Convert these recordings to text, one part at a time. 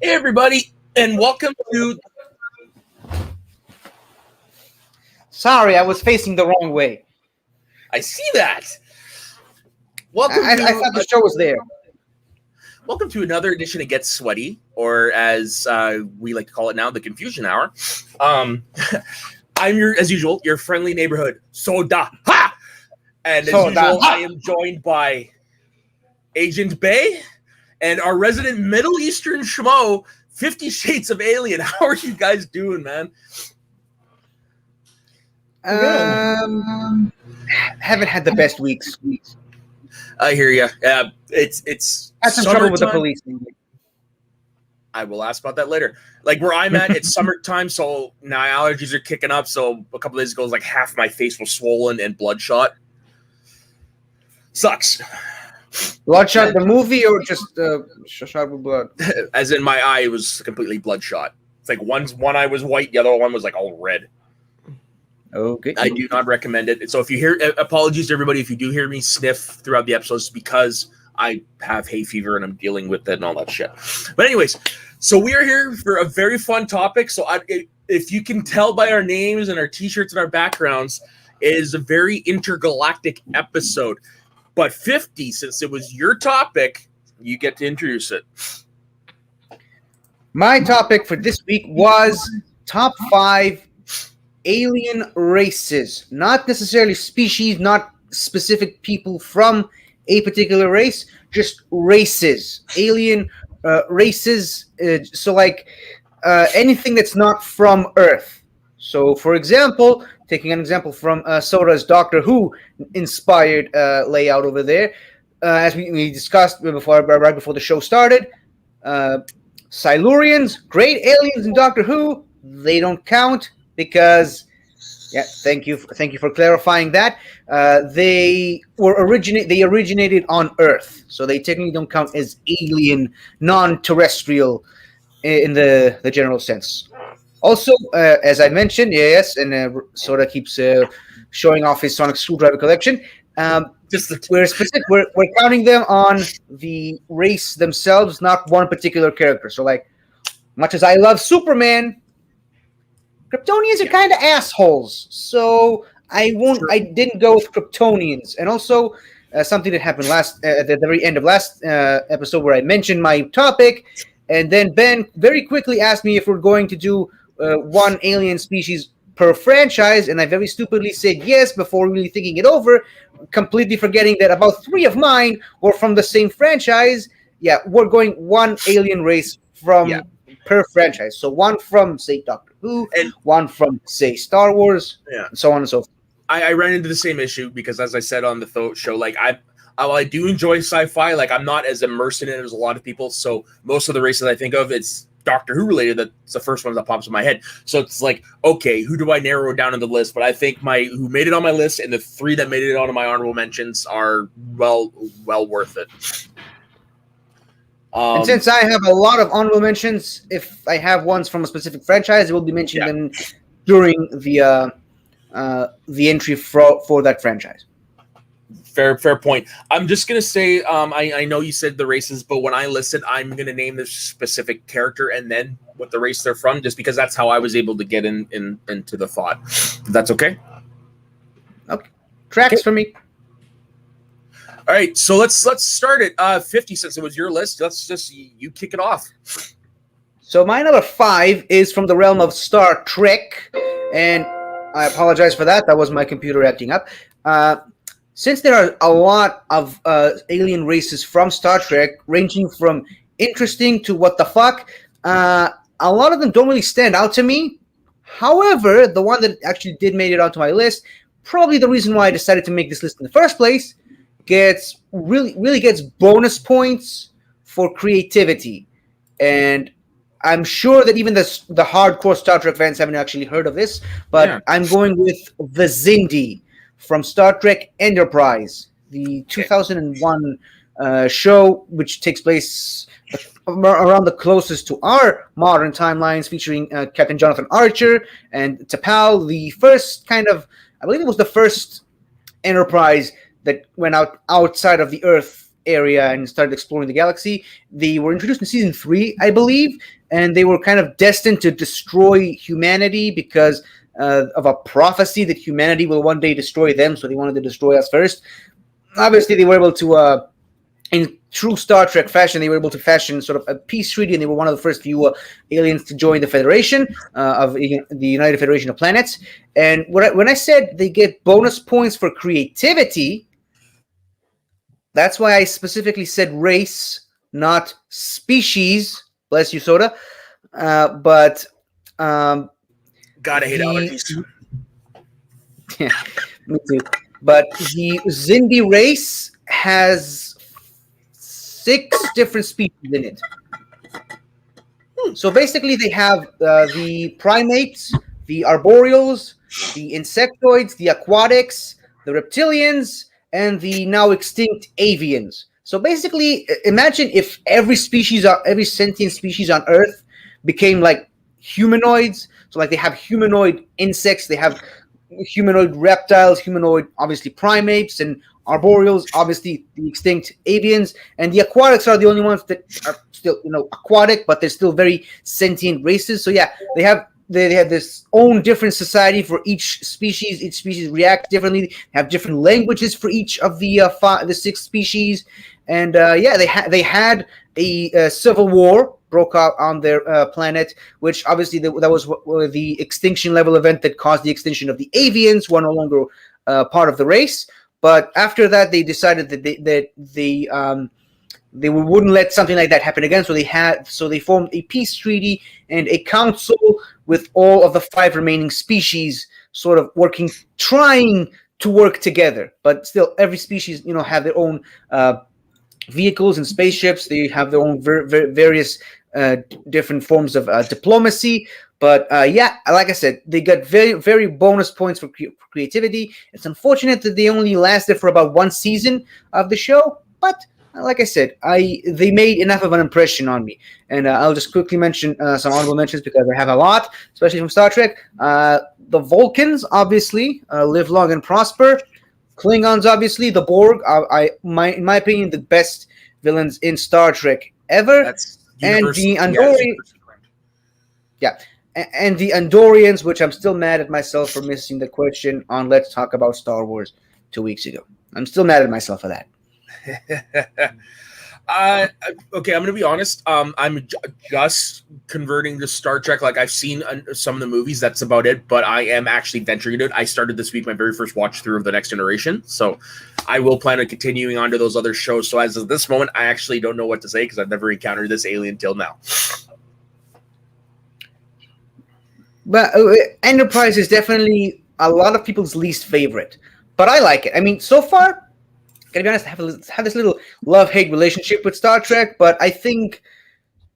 Hey, everybody, and welcome to. Sorry, I was facing the wrong way. I see that. Welcome I to thought the show was there. welcome to another edition of Get Sweaty, or as we like to call it now, the Confusion Hour. I'm as usual, your friendly neighborhood soda ha, and as usual, I am joined by Agent Bay and our resident Middle Eastern schmo, 50 Shades of Alien. How are you guys doing, man? Haven't had the best weeks. I hear you. It's Had some trouble with the summertime. police. I will ask about that later. Like where I'm at, it's summertime, so now allergies are kicking up. So a couple days ago, like half my face was swollen and bloodshot. Sucks. Bloodshot, the movie, or just shot with blood? As in my eye was completely bloodshot. It's like one eye was white, the other one was like all red. Okay. I do not recommend it. So if you hear, apologies to everybody if you do hear me sniff throughout the episodes, because I have hay fever and I'm dealing with it and all that shit. But anyways, so we are here for a very fun topic. So if you can tell by our names and our t-shirts and our backgrounds, it is a very intergalactic episode. But 50, since it was your topic, you get to introduce it. My topic for this week was top 5 alien races. Not necessarily species, not specific people from a particular race, just races. Alien races. So like anything that's not from Earth. So for example, taking an example from Soda's Doctor Who inspired layout over there, as we discussed right before the show started, Silurians, great aliens in Doctor Who, they don't count because, yeah, thank you for clarifying that. They originated on Earth, so they technically don't count as alien, non-terrestrial in the general sense. Also, as I mentioned, yes, and Soda keeps showing off his sonic screwdriver collection. We're counting them on the race themselves, not one particular character. So, like, much as I love Superman, Kryptonians are kind of assholes. So I didn't go with Kryptonians. And also, something that happened at the very end of last episode, where I mentioned my topic, and then Ben very quickly asked me if we're going to do one alien species per franchise, and I very stupidly said yes before really thinking it over, completely forgetting that about 3 of mine were from the same franchise. Yeah, we're going one alien race per franchise. So one from, say, Doctor Who, and one from, say, Star Wars, and so on and so forth. I ran into the same issue because, as I said on the show, like while I do enjoy sci-fi, like I'm not as immersed in it as a lot of people. So most of the races I think of, it's Doctor Who related. That's the first one that pops in my head. So it's like, okay, who do I narrow down in the list? But I think who made it on my list and the 3 that made it onto my honorable mentions are well worth it. And since I have a lot of honorable mentions, if I have ones from a specific franchise, I will be mentioning them during the entry for that franchise. Fair point. I'm just gonna say, I know you said the races, but when I listed, I'm gonna name the specific character and then what the race they're from, just because that's how I was able to get into the thought. If that's okay. Okay, tracks for me. All right, so let's start it. 50, since it was your list, let's just you kick it off. So my number 5 is from the realm of Star Trek, and I apologize for that. That was my computer acting up. Since there are a lot of alien races from Star Trek, ranging from interesting to what the fuck, a lot of them don't really stand out to me. However, the one that actually did make it onto my list, probably the reason why I decided to make this list in the first place, gets bonus points for creativity. And I'm sure that even the hardcore Star Trek fans haven't actually heard of this, but I'm going with the Xindi from Star Trek Enterprise, the 2001 show, which takes place around the closest to our modern timelines, featuring Captain Jonathan Archer and T'Pau, the first I believe it was the first Enterprise that went outside of the Earth area and started exploring the galaxy. They were introduced in season 3, I believe, and they were kind of destined to destroy humanity because of a prophecy that humanity will one day destroy them. So they wanted to destroy us first. Obviously, they were able to, in true Star Trek fashion, they were able to fashion sort of a peace treaty, and they were one of the first few aliens to join the Federation of the United Federation of Planets. And when I said they get bonus points for creativity, that's why I specifically said race, not species. Bless you, Soda. But gotta hate allergies. Yeah, me too. But the Zindi race has 6 different species in it. So basically, they have the primates, the arboreals, the insectoids, the aquatics, the reptilians, and the now extinct avians. So basically, imagine if every sentient species on Earth became like humanoids. So like they have humanoid insects, they have humanoid reptiles, humanoid obviously primates, and arboreals, obviously the extinct avians, and the aquatics are the only ones that are still aquatic, but they're still very sentient races. So yeah, they have this own different society for each species. Each species reacts differently. They have different languages for each of the 6 species, and they had a civil war broke out on their planet, which obviously that was the extinction level event that caused the extinction of the avians, who are no longer part of the race. But after that, they decided that they wouldn't let something like that happen again. So they formed a peace treaty and a council with all of the 5 remaining species, sort of trying to work together. But still, every species, have their own vehicles and spaceships. They have their own various different forms of diplomacy. But like I said, they got very, very bonus points for creativity. It's unfortunate that they only lasted for about 1 season of the show, but like I said, they made enough of an impression on me. And I'll just quickly mention some honorable mentions because I have a lot, especially from Star Trek. The Vulcans, obviously, live long and prosper. Klingons, obviously. The Borg, in my opinion, the best villains in Star Trek ever. And the Andorians. Yeah. And the Andorians, which I'm still mad at myself for missing the question on Let's Talk About Star Wars 2 weeks ago. I'm still mad at myself for that. Okay, I'm gonna be honest. I'm just converting to Star Trek. Like I've seen some of the movies. That's about it. But I am actually venturing into it. I started this week my very first watch through of The Next Generation. So I will plan on continuing on to those other shows. So as of this moment, I actually don't know what to say because I've never encountered this alien till now. But Enterprise is definitely a lot of people's least favorite. But I like it. I mean, so far, gotta be honest, I have this little love-hate relationship with Star Trek, but I think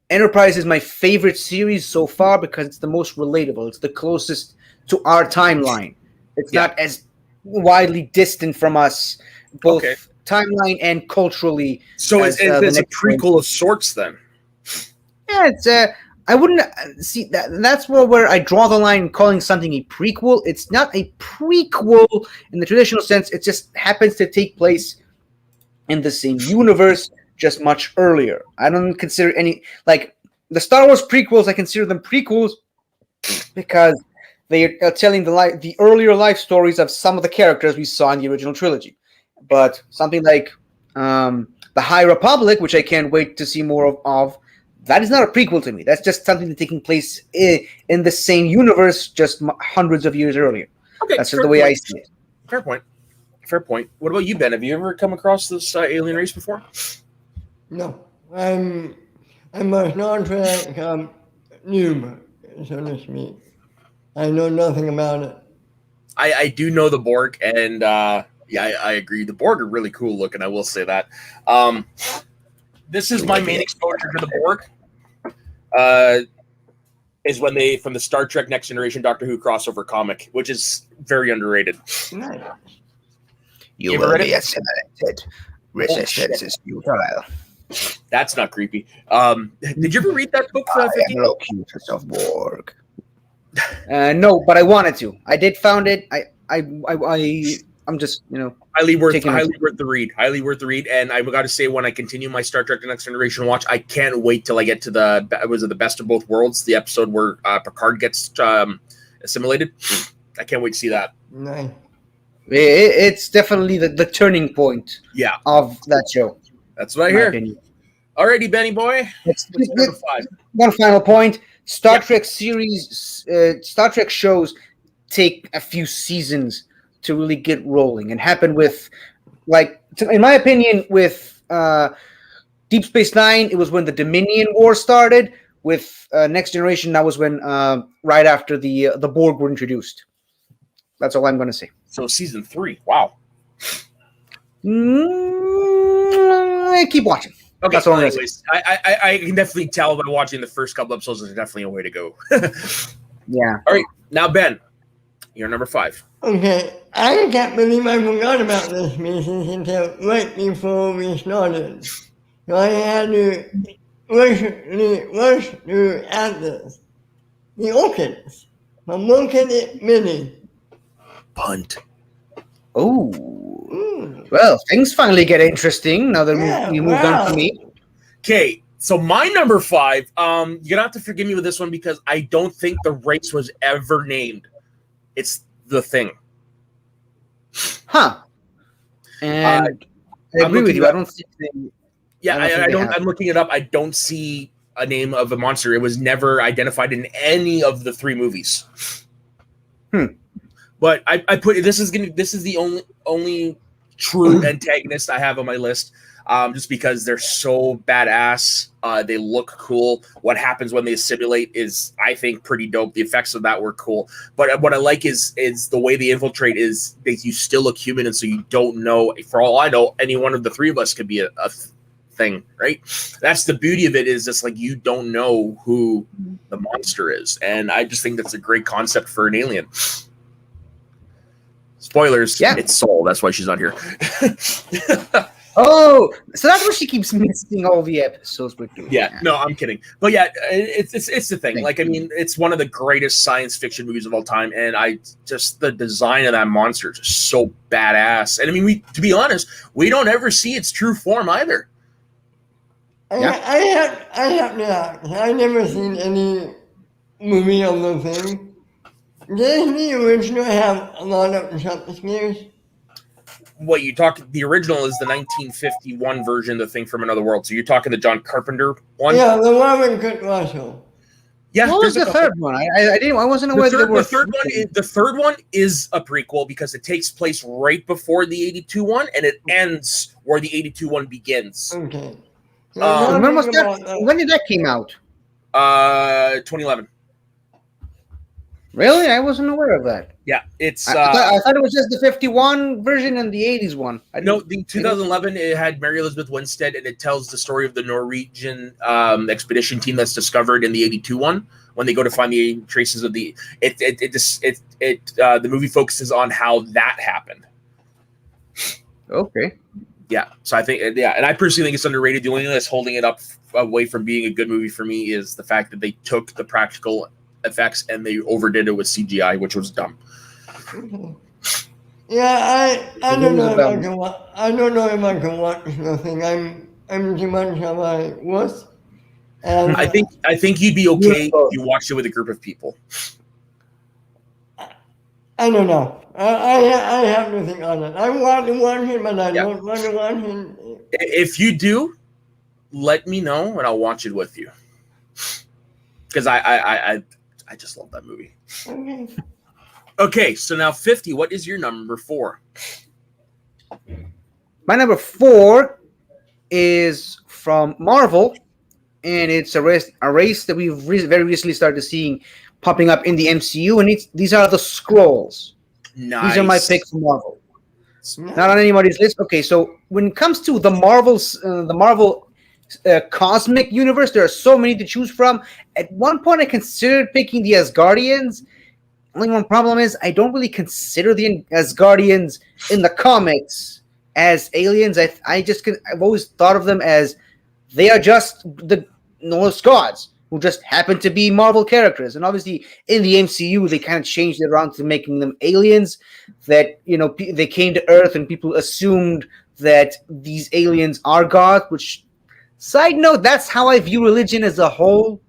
Enterprise is my favorite series so far because it's the most relatable. It's the closest to our timeline. It's not as widely distant from us, both timeline and culturally. So it's a prequel of sorts then? Yeah, it's I wouldn't see that. That's where I draw the line calling something a prequel. It's not a prequel in the traditional sense. It just happens to take place in the same universe, just much earlier. I don't consider any like the Star Wars prequels. I consider them prequels because they are telling the earlier life stories of some of the characters we saw in the original trilogy. But something like the High Republic, which I can't wait to see more of. That is not a prequel to me. That's just something that's taking place in the same universe, just hundreds of years earlier. Okay, that's just the way I see it. Fair point. Fair point. What about you, Ben? Have you ever come across this alien race before? No, I'm a Star Trek noob, so to speak. I know nothing about it. I do know the Borg, and I agree. The Borg are really cool looking. I will say that. This is my main exposure to the Borg. Is when they from the Star Trek Next Generation Doctor Who crossover comic, which is very underrated. Nice. You will be assimilated. Resistance is futile. That's not creepy. Did you ever read that book? I am Locutus of Borg. No, but I wanted to. I did found it. I I'm just highly worth taking the read. Highly worth the read. And I got to say, when I continue my Star Trek: The Next Generation watch, I can't wait till I get to the Best of Both Worlds, the episode where Picard gets assimilated. I can't wait to see that. Nice. It's definitely the turning point. Yeah, of that show. That's what I hear. Alrighty, Benny boy. What's number 5? One final point. Star Trek series, Star Trek shows take a few seasons to really get rolling, and happen with, in my opinion, with Deep Space Nine, it was when the Dominion War started. With Next Generation, that was when right after the Borg were introduced. That's all I'm going to say. So season 3. Wow. Keep watching. Okay. That's all I'm anyways, I can definitely tell by watching the first couple episodes. There's definitely a way to go. Yeah. All right. Now, Ben, you're number 5. Okay, I can't believe I forgot about this mission until right before we started. So I had to rush through Atlas. The Orchids. From looking at Mini. Punt. Oh. Well, things finally get interesting now that you moved on to me. Okay, so my number 5, you're going to have to forgive me with this one because I don't think the race was ever named. It's the Thing. Huh. And I agree with you. I don't think I'm looking it up. I don't see a name of a monster. It was never identified in any of the 3 movies. But I put this is the only true antagonist I have on my list. Just because they're so badass, they look cool. What happens when they assimilate is, I think, pretty dope. The effects of that were cool. But what I like is the way they infiltrate is you still look human, and so you don't know. For all I know, any one of the 3 of us could be a thing, right? That's the beauty of it. Is just like you don't know who the monster is, and I just think that's a great concept for an alien. Spoilers. Yeah. It's Soul. That's why she's not here. Oh, so that's why she keeps missing all the episodes we're doing. Yeah, no, I'm kidding. But yeah, it's the thing. Like, I mean, it's one of the greatest science fiction movies of all time, and the design of that monster is just so badass. And I mean, to be honest, we don't ever see its true form either. I never seen any movie on the Thing. Doesn't the original have a lot of jump scares? What you talk? The original is the 1951 version of The Thing from Another World. So you're talking the John Carpenter one? Yeah, the one with Kurt Russell. Yeah. What was the third one? I wasn't aware that there were. The third one is a prequel because it takes place right before the 82 one, and it ends where the 82 one begins. Okay. When did that came out? 2011. Really? I wasn't aware of that. Yeah, it's. I thought it was just the 51 version and the 80s one. No, the 2011 it had Mary Elizabeth Winstead, and it tells the story of the Norwegian expedition team that's discovered in the 82 one when they go to find the traces of the. The movie focuses on how that happened. Okay. Yeah, so I think and I personally think it's underrated. The only thing that's holding it up away from being a good movie for me is the fact that they took the practical effects and they overdid it with CGI, which was dumb. Yeah, I don't know if I can watch. I don't know if I can watch nothing. I'm too much of a wuss. And I think you'd be okay if you watched it with a group of people. I don't know. I have to think on it. I want to watch it, but I don't want to watch it. If you do, let me know and I'll watch it with you. Because I just love that movie. Okay, so now 50. What is your number 4? My number 4 is from Marvel, and it's a race that we've very recently started seeing popping up in the MCU, and these are the Skrulls. Nice. These are my picks for Marvel. Not on anybody's list. Okay, so when it comes to the Marvel cosmic universe, there are so many to choose from. At one point, I considered picking the Asgardians. Only one problem is I don't really consider the Asgardians in the comics as aliens. I've always thought of them as they are just the Norse gods. who just happen to be Marvel characters. And obviously, in the MCU, they kind of changed it around to making them aliens that, they came to Earth and people assumed that these aliens are God, which, side note, that's how I view religion as a whole,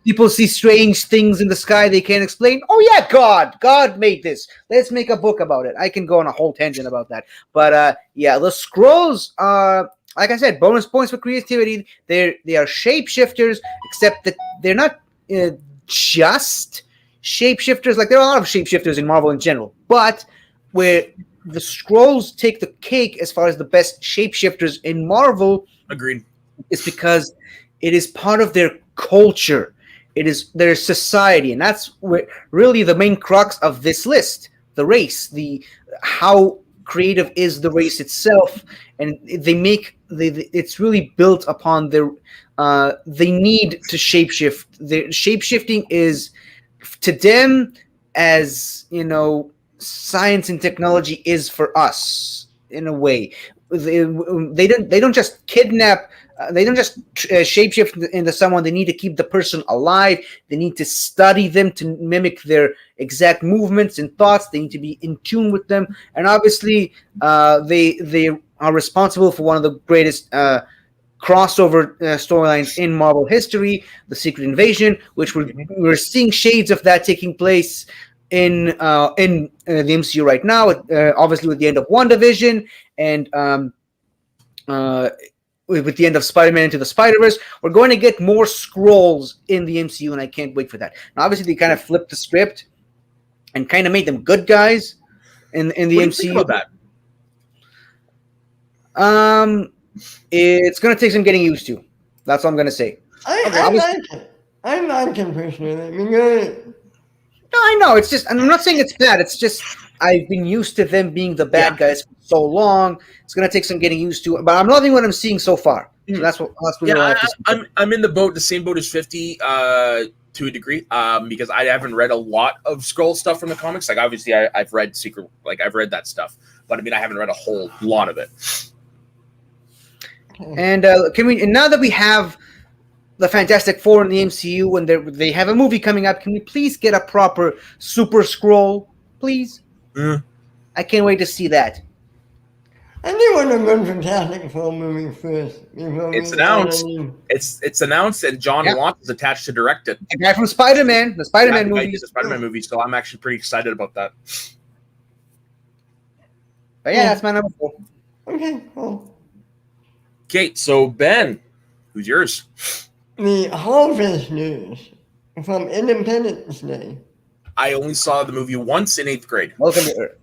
People see strange things in the sky they can't explain. Oh yeah, God made this. Let's make a book about it. I can go on a whole tangent about that. But yeah, the scrolls are, like I said, bonus points for creativity. They are shapeshifters, except that they're not just shapeshifters. Like, there are a lot of shapeshifters in Marvel in general, but where the scrolls take the cake as far as the best shapeshifters in Marvel, Agreed. is because it is part of their culture. It is their society, and that's where really the main crux of this list: the race, the how creative is the race itself, and it's really built upon their they need to shapeshift. The shapeshifting is to them as science and technology is for us in a way. They don't just kidnap. They don't just shapeshift into someone. They need to keep the person alive. They need to study them to mimic their exact movements and thoughts. They need to be in tune with them. And obviously, they are responsible for one of the greatest crossover storylines in Marvel history, the Secret Invasion, which we're seeing shades of that taking place in the MCU right now. Obviously, with the end of WandaVision and with the end of Spider-Man Into the Spider-Verse, we're going to get more Skrulls in the MCU, and I can't wait for that. Now, obviously, they kind of flipped the script and kind of made them good guys in the MCU. What do you think about that? It's going to take some getting used to. That's what I'm going to say. I like it. I like it personally. No, I know. It's just, I'm not saying it's bad. It's just I've been used to them being the bad guys for so long. It's going to take some getting used to. But I'm loving what I'm seeing so far. So that's what I'm in the same boat as 50 to a degree, because I haven't read a lot of Skrull stuff from the comics. Like, obviously, I've read Secret, like I've read that stuff, but I mean, I haven't read a whole lot of it. And now that we have the Fantastic Four in the MCU and they have a movie coming up, can we please get a proper Super Skrull, please? I can't wait to see that. I do want a good Fantastic Four movie first. It's announced. It's announced, and John Want is attached to direct it. The guy from Spider-Man, the Spider-Man movie. The Spider-Man movie, so I'm actually pretty excited about that. But yeah, that's my number 4. Okay, cool. Okay, so Ben, who's yours? The Harvest News from Independence Day. I only saw the movie once in 8th grade. Welcome to Earth.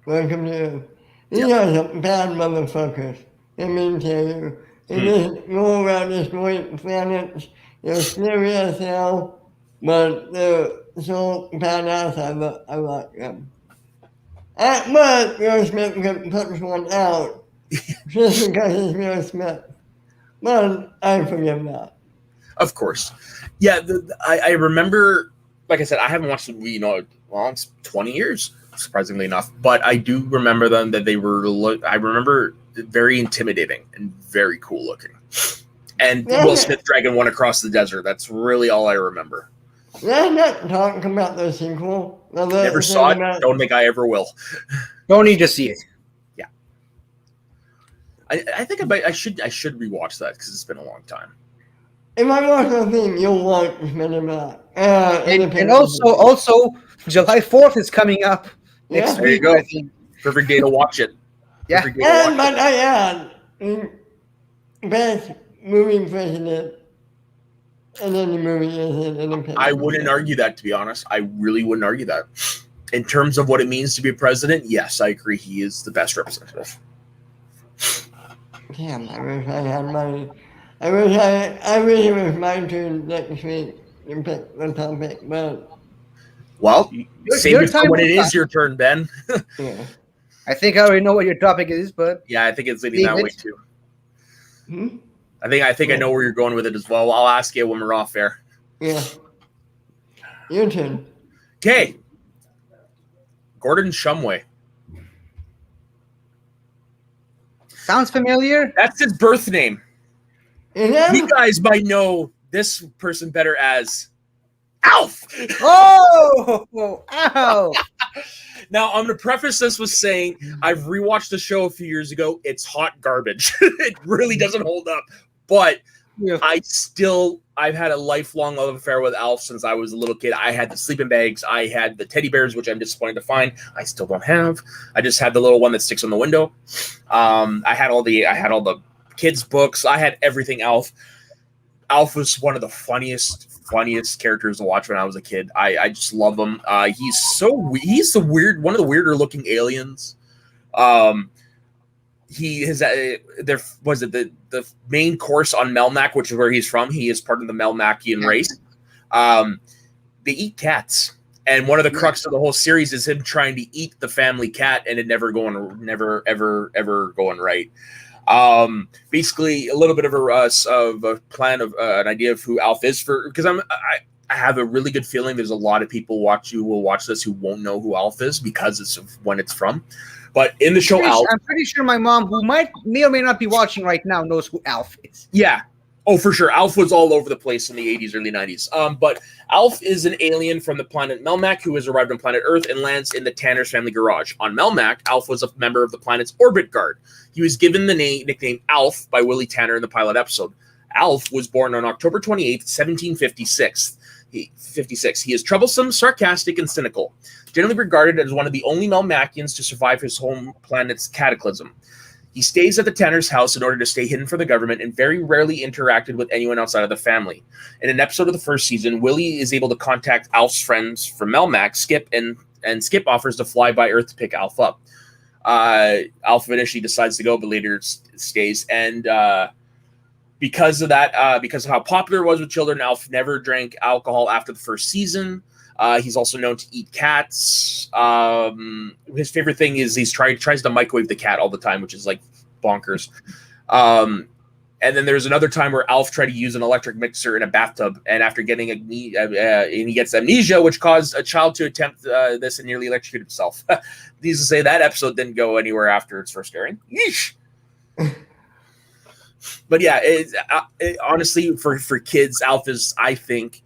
Welcome to Earth. These are some bad motherfuckers. Let me tell you. They just go around destroying planets. They're scary as hell, but they're so badass. I like them. At most, Will Smith could punch one out just because he's Will Smith. But I forgive that. Of course. Yeah, I remember, like I said, I haven't watched the movie, it's 20 years, surprisingly enough. But I do remember them that they were, I remember very intimidating and very cool looking. And Will Smith dragging one across the desert. That's really all I remember. Let's not talk about the sequel. Never saw it. Don't think I ever will. Don't need to see it. Yeah. I think I should rewatch that because it's been a long time. If I watch the thing, you'll watch Men in Black. And also, July 4th is coming up next week. There you go. Perfect day to watch it. Yeah. But I add, best movie president. And then the movie is Independence. I wouldn't argue that, to be honest. I really wouldn't argue that. In terms of what it means to be a president, yes, I agree. He is the best representative. Damn, I wish I had money. I wish it was my turn next week to pick the topic, but... Well, same when it is your turn, Ben. Yeah. I think I already know what your topic is, but... Yeah, I think it's leading that way, too. I think I know where you're going with it as well. I'll ask you when we're off air. Yeah. Your turn. Okay. Gordon Shumway. Sounds familiar. That's his birth name. And then, You guys might know this person better as Alf. Oh, ow! Now, I'm going to preface this with saying I've rewatched the show a few years ago. It's hot garbage. It really doesn't hold up. But Yeah. I've had a lifelong love affair with Alf since I was a little kid. I had the sleeping bags. I had the teddy bears, which I'm disappointed to find I still don't have. I just had the little one that sticks on the window. I had all the kids' books. I had everything Alf. Alf was one of the funniest characters to watch when I was a kid. I just love him. He's the weird one of the weirder looking aliens. He has there was it the main course on Melmac, which is where he's from. He is part of the Melmacian race. They eat cats, and one of the crux of the whole series is him trying to eat the family cat, and it never ever going right. Basically, a little bit of a plan of an idea of who Alf is because I have a really good feeling there's a lot of people who will watch this who won't know who Alf is because it's when it's from. But in the show, Alf, I'm pretty sure my mom, who may or may not be watching right now, knows who Alf is. Yeah. Oh, for sure. Alf was all over the place in the 80s, early 90s. But Alf is an alien from the planet Melmac who has arrived on planet Earth and lands in the Tanner's family garage. On Melmac, Alf was a member of the planet's orbit guard. He was given the nickname Alf by Willie Tanner in the pilot episode. Alf was born on October 28th, 1756. He is troublesome, sarcastic, and cynical. Generally regarded as one of the only Melmacians to survive his home planet's cataclysm. He stays at the Tanner's house in order to stay hidden from the government and very rarely interacted with anyone outside of the family. In an episode of the first season, Willie is able to contact Alf's friends from Melmac, Skip, and Skip offers to fly by Earth to pick Alf up. Alf initially decides to go, but later stays. And because of that, because of how popular it was with children, Alf never drank alcohol after the first season. He's also known to eat cats. His favorite thing is tries to microwave the cat all the time, which is like bonkers. And then there's another time where Alf tried to use an electric mixer in a bathtub, and after getting and he gets amnesia, which caused a child to attempt this and nearly electrocute himself. Needless to say, that episode didn't go anywhere after its first airing. Yeesh. But yeah, honestly, for kids, Alf is, I think,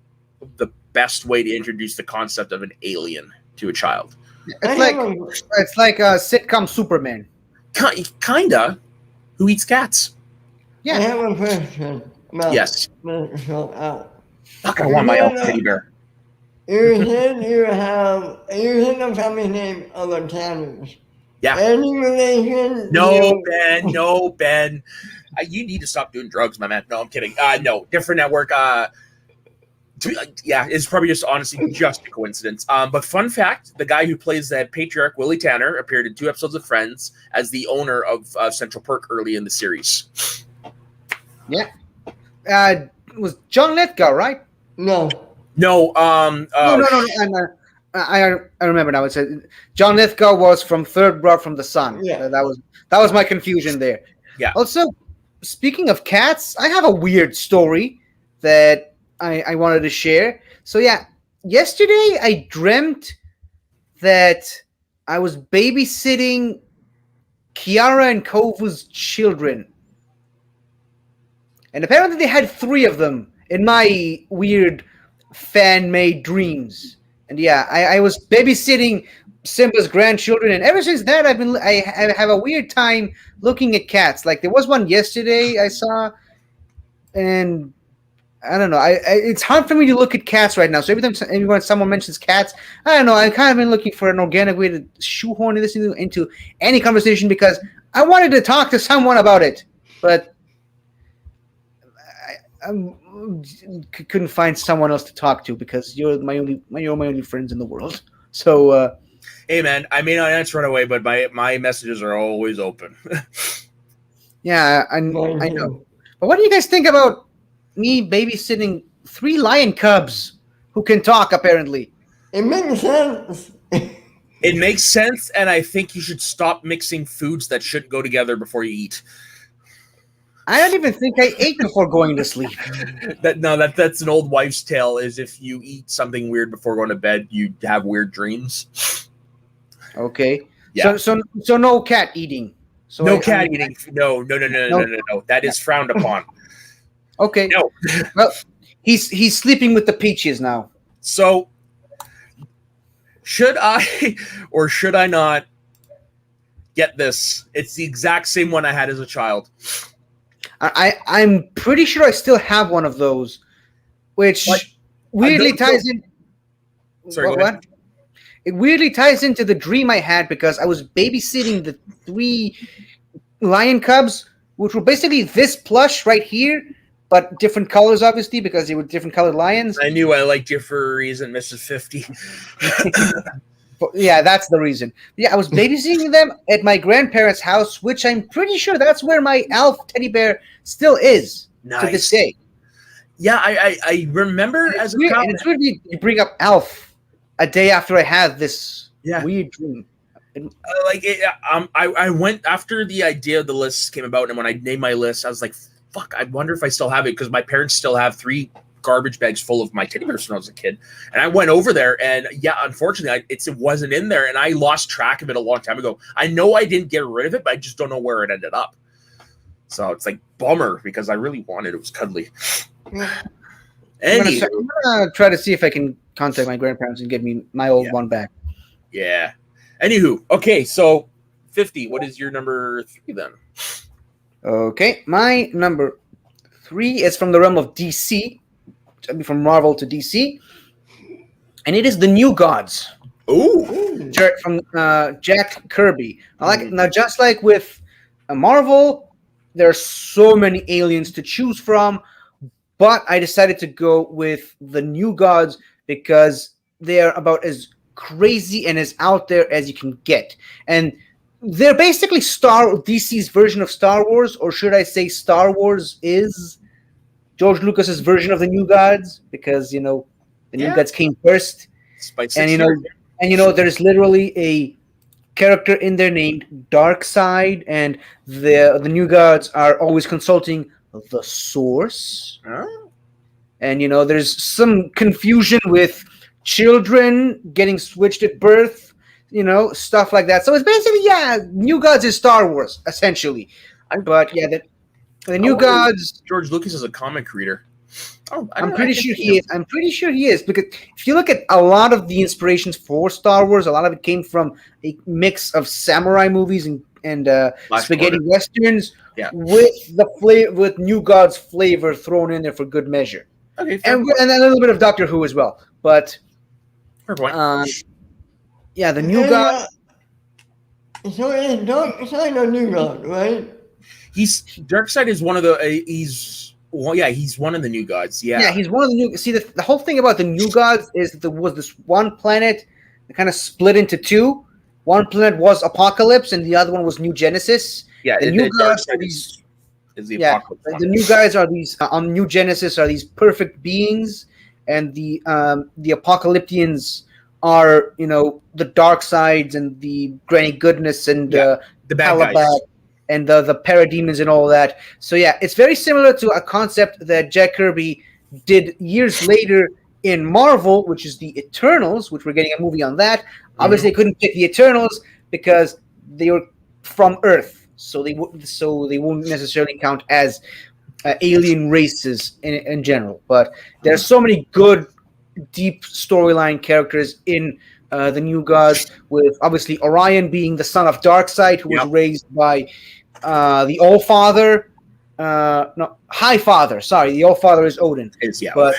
the best way to introduce the concept of an alien to a child. It's like a sitcom Superman. Kinda. Who eats cats? Yeah. I have a question about Yes. the show Alf. Fuck, I want my Alf teddy bear. You said the family name of the Tanners. Yeah. Any relation? No, Ben. You need to stop doing drugs, my man. No, I'm kidding. No, different network. Yeah, it's probably just honestly just a coincidence. But fun fact, the guy who plays the patriarch, Willie Tanner, appeared in 2 episodes of Friends as the owner of Central Perk early in the series. Yeah. It was John Lithgow, right? No. No. I remember now. It said John Lithgow was from Third Blood from the Sun. Yeah. That was my confusion there. Yeah. Also, speaking of cats, I have a weird story that I wanted to share. So yeah, yesterday I dreamt that I was babysitting Kiara and Kovu's children. And apparently they had 3 of them in my weird fan-made dreams. And yeah, I was babysitting Simba's grandchildren, and ever since that I have a weird time looking at cats. Like there was one yesterday I saw, and I don't know. It's hard for me to look at cats right now. So every time someone mentions cats, I don't know. I've kind of been looking for an organic way to shoehorn this into any conversation because I wanted to talk to someone about it, but I couldn't find someone else to talk to because you're my only friends in the world. So, hey man, I may not answer right away, but my messages are always open. Yeah, I know. But what do you guys think about me babysitting 3 lion cubs who can talk, apparently? It makes sense. It makes sense, and I think you should stop mixing foods that shouldn't go together before you eat. I don't even think I ate before going to sleep. That's an old wives' tale, is if you eat something weird before going to bed, you have weird dreams. Okay. Yeah. So no cat eating. So No cat eating. No. That is frowned upon. Okay. No. Well, he's sleeping with the peaches now. So, should I or should I not get this? It's the exact same one I had as a child. I'm pretty sure I still have one of those, which What? weirdly ties in. Sorry, go what? ahead. It weirdly ties into the dream I had because I was babysitting the 3 lion cubs, which were basically this plush right here, but different colors, obviously, because they were different colored lions. I knew I liked you for a reason, Mrs. 50. Yeah, that's the reason. Yeah, I was babysitting them at my grandparents' house, which I'm pretty sure that's where my Alf teddy bear still is to this day. Yeah, I remember as a Weird, child. and it's weird you bring up Alf a day after I had this weird dream. I went after the idea of the list came about, and when I named my list, I was like, "Fuck! I wonder if I still have it," because my parents still have 3 garbage bags full of my teddy bears when I was a kid. And I went over there, and unfortunately, it wasn't in there, and I lost track of it a long time ago. I know I didn't get rid of it, but I just don't know where it ended up. So it's like bummer because I really wanted it. It was cuddly. I'm gonna try to see if I can contact my grandparents and get me my old one back. Yeah. Anywho, okay, so 50. What is your number 3 then? Okay, my number 3 is from the realm of DC. From Marvel to DC, and it is the New Gods. Ooh, from Jack Kirby. Now, just like with Marvel, there are so many aliens to choose from, but I decided to go with the New Gods because they are about as crazy and as out there as you can get, and they're basically DC's version of Star Wars, or should I say, Star Wars is George Lucas's version of the New Gods, because the New Gods came first, and there's literally a character in there named Darkseid, and the New Gods are always consulting the Source, and there's some confusion with children getting switched at birth, stuff like that. So it's basically New Gods is Star Wars essentially, but the New Gods. George Lucas is a comic reader. Oh, I'm pretty sure he is. I'm pretty sure he is, because if you look at a lot of the inspirations for Star Wars, a lot of it came from a mix of samurai movies and spaghetti westerns with New Gods flavor thrown in there for good measure. Okay, and a little bit of Doctor Who as well. But fair point. The New Gods. So it's Darkseid or New God, right? Darkseid is one of the he's one of the New Gods. Yeah, he's one of the new. See, the whole thing about the New Gods is that there was this one planet that kind of split into 2. One planet was Apocalypse, and the other one was New Genesis. Yeah, the New Gods is the Apocalypse. The New Gods are these on New Genesis are these perfect beings, and the Apocalyptians are the dark sides and the Granny Goodness and the bad guys. And the parademons and all that. So it's very similar to a concept that Jack Kirby did years later in Marvel, which is the Eternals, which we're getting a movie on that. Obviously, they couldn't pick the Eternals because they were from Earth, so they won't necessarily count as alien races in general. But there are so many good, deep storyline characters in the New Gods, with obviously Orion being the son of Darkseid, who was raised by the All-Father. High Father. Sorry, the All-Father is Odin. But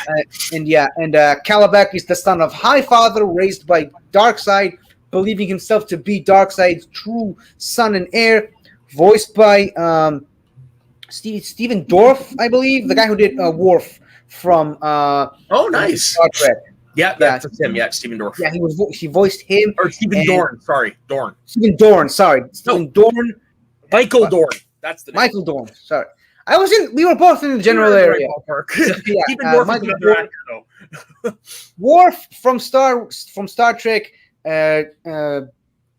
Kalibak is the son of High Father, raised by Darkseid, believing himself to be Darkseid's true son and heir, voiced by Stephen Dorff, I believe, the guy who did Worf from nice Star Trek. That's him. Yeah, Stephen Dorff. Yeah, he voiced him. Or Stephen Dorn. Sorry, Dorn. Stephen Dorn. Sorry, Stephen Dorn. Michael Dorn. That's the name. Michael Dorn. Sorry, we were both in the general area. Stephen Dorff is another actor, though. Worf from Star Trek, The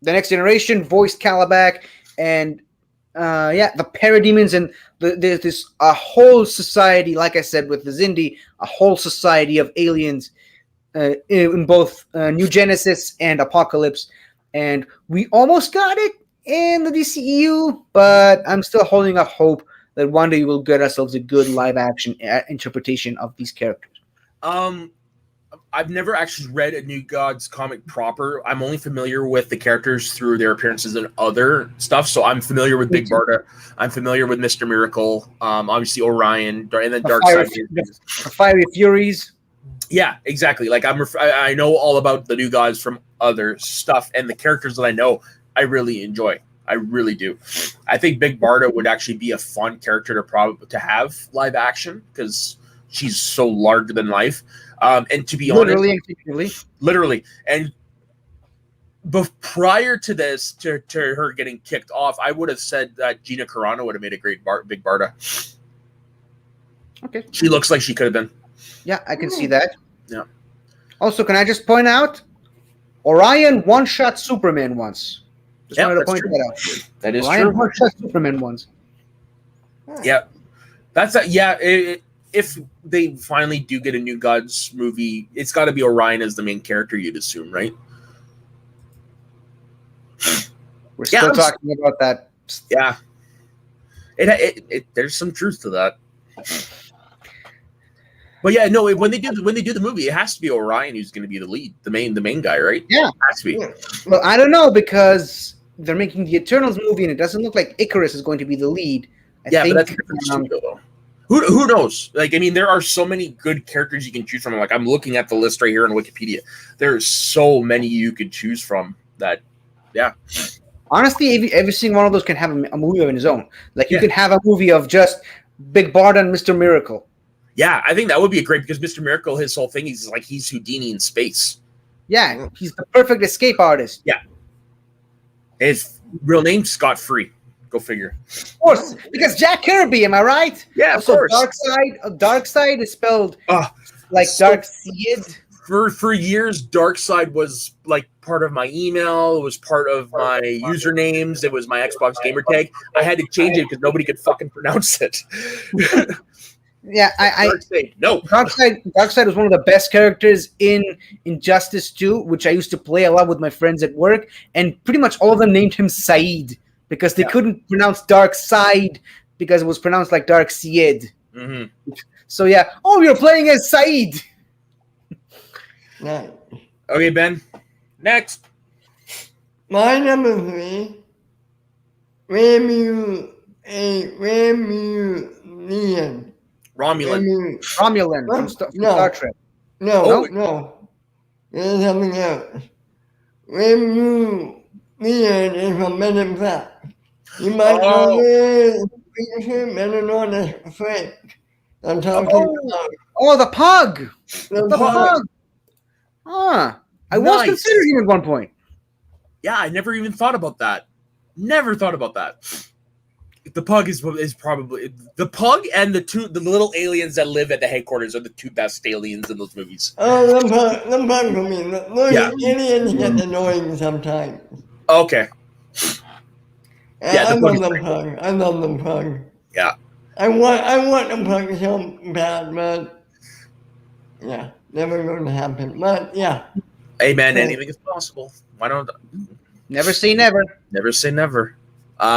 Next Generation, voiced Kalibak, and the parademons, and there's this a whole society, like I said with the Zindi, a whole society of aliens in both New Genesis and Apocalypse, and we almost got it in the DCEU, but I'm still holding up hope that one day we will get ourselves a good live action interpretation of these characters? I've never actually read a New Gods comic proper. I'm only familiar with the characters through their appearances in other stuff. So I'm familiar with Big Barda. I'm familiar with Mr. Miracle. Obviously Orion, and then Darkseid. The Fiery Furies. Yeah, exactly. Like I know all about the New Gods from other stuff, and the characters that I know, I really enjoy. I really do. I think Big Barda would actually be a fun character to have live action because she's so larger than life. And to be honest, literally, and prior to this, to her getting kicked off, I would have said that Gina Carano would have made a great Big Barda. Okay, she looks like she could have been. Yeah, I can see that. Yeah. Also, can I just point out, Orion one-shot Superman once. Just wanted to point that out. That is Orion true. one-shot Superman once. Yeah, that's if they finally do get a New Gods movie, it's got to be Orion as the main character, you'd assume, right? We're still talking about that. Yeah. There's some truth to that. But yeah, no, when they do the movie, it has to be Orion who's going to be the lead, the main guy, right? Yeah. It has to be. Well, I don't know, because they're making the Eternals movie and it doesn't look like Icarus is going to be the lead. I think, but that's a different studio, though. Who knows? Like, I mean, there are so many good characters you can choose from. Like, I'm looking at the list right here on Wikipedia. There's so many you could choose from that, yeah. Honestly, every single one of those can have a movie of his own. Like, you can have a movie of just Big Barda and Mr. Miracle. Yeah, I think that would be a great, because Mr. Miracle, his whole thing, he's Houdini in space. Yeah, he's the perfect escape artist. Yeah. His real name, Scott Free. Go figure. Of course, because Jack Kirby, am I right? Yeah, of course. Darkseid is spelled like Darkseid. For years, Darkseid was like part of my email. It was part of my usernames. It was my Xbox gamer tag. I had to change it because nobody could fucking pronounce it. Yeah, Darkseid. No. Darkseid was one of the best characters in Injustice 2, which I used to play a lot with my friends at work, and pretty much all of them named him Said because they couldn't pronounce Darkseid because it was pronounced like Darkseid. Mm-hmm. So yeah, you're playing as Said. Right. Okay, Ben. Next. My number 3, Romulan. Romulan from Star Trek. No. There's something else. Romulan is from Men in Black. You might know this picture, Men in Order Frank. I'm talking about. The pug! The pug. I was considering him at one point. Yeah, I never even thought about that. Never thought about that. The pug is probably the pug, and the little aliens that live at the headquarters are the two best aliens in those movies. Oh, the pug for me. Those aliens get annoying sometimes. Okay. I love the pug. Yeah. I want the pug so bad, but yeah, never going to happen. But yeah. Hey man, anything is possible. Why don't? Never say never. Never say never. What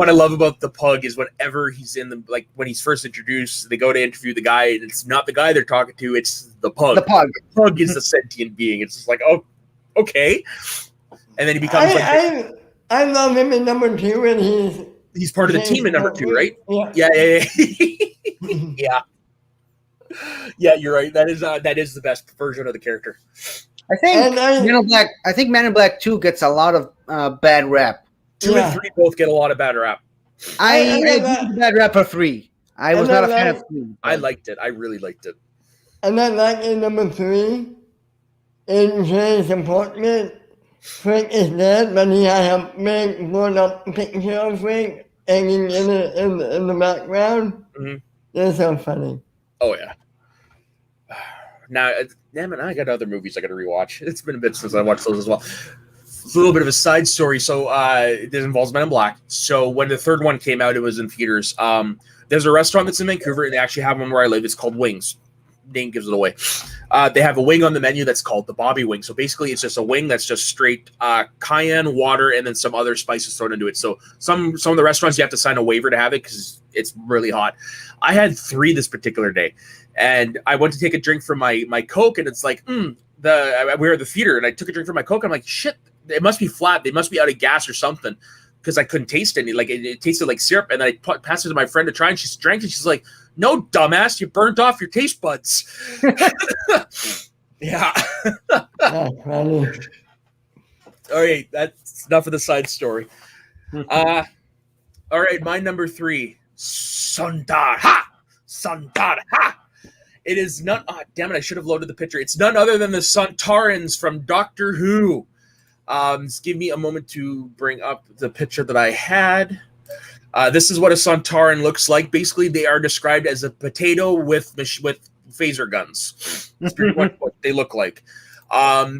I love about the pug is whenever he's when he's first introduced, they go to interview the guy, and it's not the guy they're talking to, it's the pug. The pug. The pug is the sentient being. It's just like, oh, okay. And then he becomes I love him in number 2, and he's part of the team in number 2, right? Yeah. Yeah. Yeah, you're right. That is the best version of the character. I think Man in Black 2 gets a lot of bad rap. 2 and 3 both get a lot of bad rap. I give bad rap for 3. I was not a fan of 3. I liked it. I really liked it. And then in number 3, in Jay's apartment, Frank is dead, but he has a big blown up picture of Frank hanging in the background. Mm-hmm. They're so funny. Oh yeah. Now, damn it, I got other movies I got to rewatch. It's been a bit since I watched those as well. It's a little bit of a side story. So this involves Men in Black. So when the third one came out, it was in theaters. There's a restaurant that's in Vancouver, and they actually have one where I live. It's called Wings. name gives it away. They have a wing on the menu that's called the Bobby Wing. So basically, it's just a wing that's just straight cayenne, water, and then some other spices thrown into it. So some of the restaurants, you have to sign a waiver to have it because it's really hot. I had 3 this particular day, and I went to take a drink from my Coke, and it's like, we were at the theater, and I took a drink from my Coke. I'm like, shit, it must be flat. They must be out of gas or something, because I couldn't taste any. Like it tasted like syrup, and then I passed it to my friend to try, and she drank it. She's like, "No, dumbass, you burnt off your taste buds." Yeah. That's funny. All right, that's enough of the side story. All right, my number 3, Sundar. It is none. Oh, damn it! I should have loaded the picture. It's none other than the Sontarans from Doctor Who. Just give me a moment to bring up the picture that I had. This is what a Sontaran looks like. Basically, they are described as a potato with phaser guns. That's pretty much what they look like.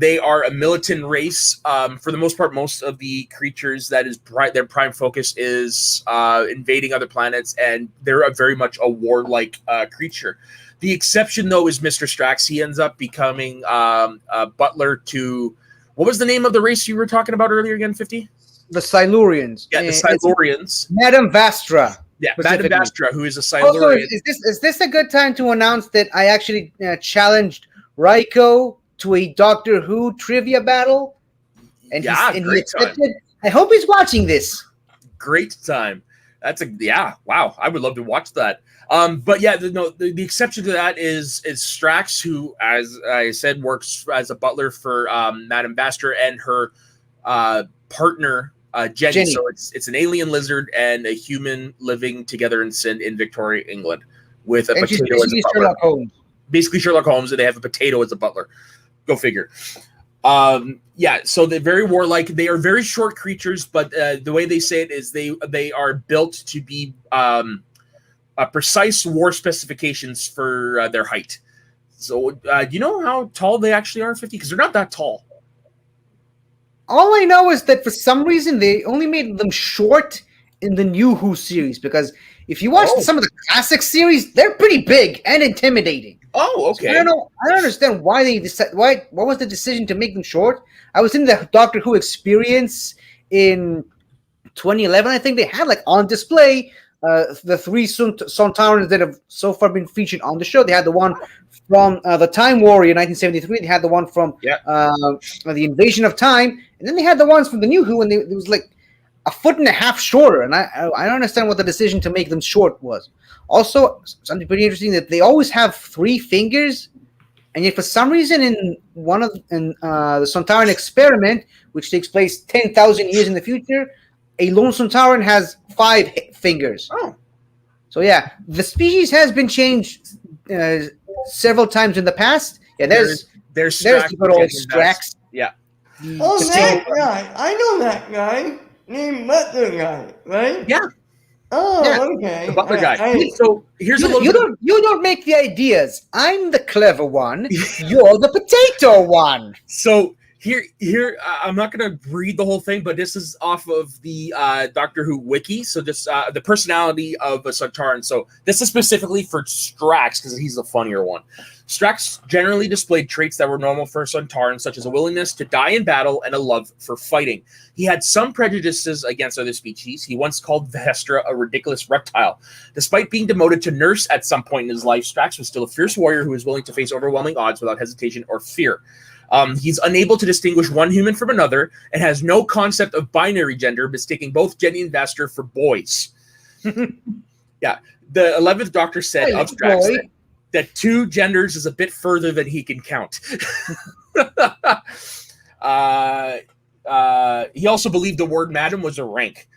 They are a militant race. For the most part, most of the creatures their prime focus is invading other planets, and they're very much a warlike creature. The exception, though, is Mr. Strax. He ends up becoming a butler to... What was the name of the race you were talking about earlier again, 50? The Silurians. Yeah, the Silurians. Madame Vastra. Yeah, Madame Vastra, who is a Silurian. Also, is this a good time to announce that I actually challenged Raiko to a Doctor Who trivia battle? And he accepted. Time. I hope he's watching this. Great time. Wow. I would love to watch that. But yeah, the exception to that is Strax, who, as I said, works as a butler for Madame Vastra and her partner Jenny. So it's an alien lizard and a human living together in Victoria, England, with a potato as a butler. Sherlock Holmes. Basically Sherlock Holmes, and they have a potato as a butler. Go figure. So they're very warlike. They are very short creatures, but the way they say it is they are built to be precise war specifications for their height. So do you know how tall they actually are, 50? Because they're not that tall. All I know is that for some reason they only made them short in the new Who series, because if you watch some of the classic series, they're pretty big and intimidating. Oh, okay. So I don't understand why they decided. What was the decision to make them short? I was in the Doctor Who experience in 2011. I think they had on display the 3 Sontarans that have so far been featured on the show. They had the one from the Time Warrior 1973. They had the one from the Invasion of Time, and then they had the ones from the New Who, and it was like a foot and a half shorter. And I don't understand what the decision to make them short was. Also, something pretty interesting that they always have 3 fingers, and yet for some reason in the Sontaran experiment, which takes place 10,000 years in the future, a lone Sontaran has 5 fingers. Oh, so yeah, the species has been changed several times in the past. Yeah, there's the good old Strax. Yeah. Oh, that guy! I know that guy. Named Butler guy, right? Yeah. Oh, yeah. Okay. The butler guy. So here's you don't make the ideas. I'm the clever one. You're the potato one. So here, I'm not going to read the whole thing, but this is off of the Doctor Who wiki. So just the personality of a Sontaran. So this is specifically for Strax because he's the funnier one. Strax generally displayed traits that were normal for a Sontaran, such as a willingness to die in battle and a love for fighting. He had some prejudices against other species. He once called Vestra a ridiculous reptile. Despite being demoted to nurse at some point in his life, Strax was still a fierce warrior who was willing to face overwhelming odds without hesitation or fear. He's unable to distinguish one human from another and has no concept of binary gender, mistaking both Jenny and Vestra for boys. Yeah. The 11th Doctor said of Strax that 2 genders is a bit further than he can count. He also believed the word madam was a rank.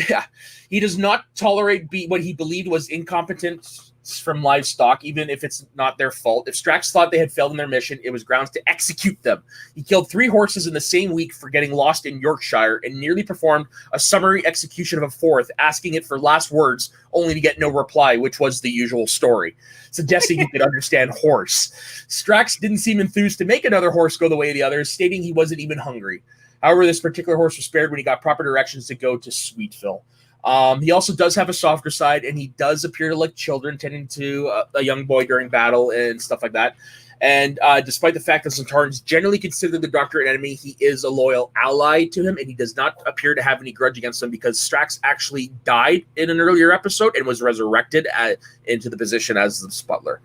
Yeah. He does not tolerate what he believed was incompetence from livestock, even if it's not their fault. If Strax thought they had failed in their mission, it was grounds to execute them. He killed 3 horses in the same week for getting lost in Yorkshire and nearly performed a summary execution of a 4th, asking it for last words, only to get no reply, which was the usual story, suggesting he could understand horse. Strax didn't seem enthused to make another horse go the way of the others, stating he wasn't even hungry. However, this particular horse was spared when he got proper directions to go to Sweetville. He also does have a softer side, and he does appear to like children, tending to a young boy during battle and stuff like that. And despite the fact that Sontarans generally consider the Doctor an enemy, he is a loyal ally to him, and he does not appear to have any grudge against him because Strax actually died in an earlier episode and was resurrected into the position as the Sputler.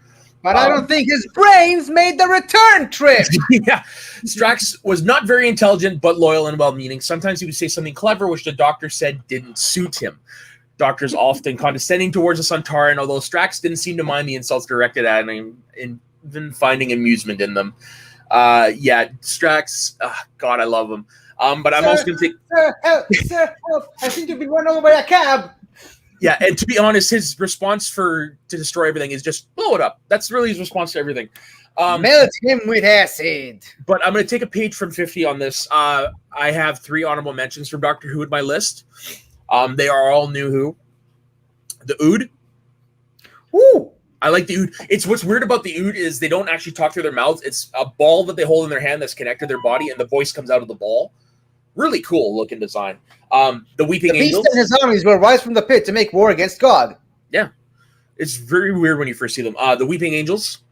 But I don't think his brains made the return trip. Yeah, Strax was not very intelligent, but loyal and well-meaning. Sometimes he would say something clever, which the Doctor said didn't suit him. Doctor's often condescending towards the Sontaran, although Strax didn't seem to mind the insults directed at him, and even finding amusement in them. Yeah, Strax, God, I love him. But I'm also going to take... Sir, help. I seem to be run over by a cab. Yeah, and to be honest, his response to destroy everything is just blow it up. That's really his response to everything. Melt him with acid. But I'm going to take a page from 50 on this. I have 3 honorable mentions from Doctor Who in my list. They are all new Who. The Ood. Ooh. I like the Ood. It's what's weird about the Ood is they don't actually talk through their mouths. It's a ball that they hold in their hand that's connected to their body, and the voice comes out of the ball. Really cool looking design. The Weeping Angels. The beast and his armies will rise from the pit to make war against God. Yeah. It's very weird when you first see them. The Weeping Angels,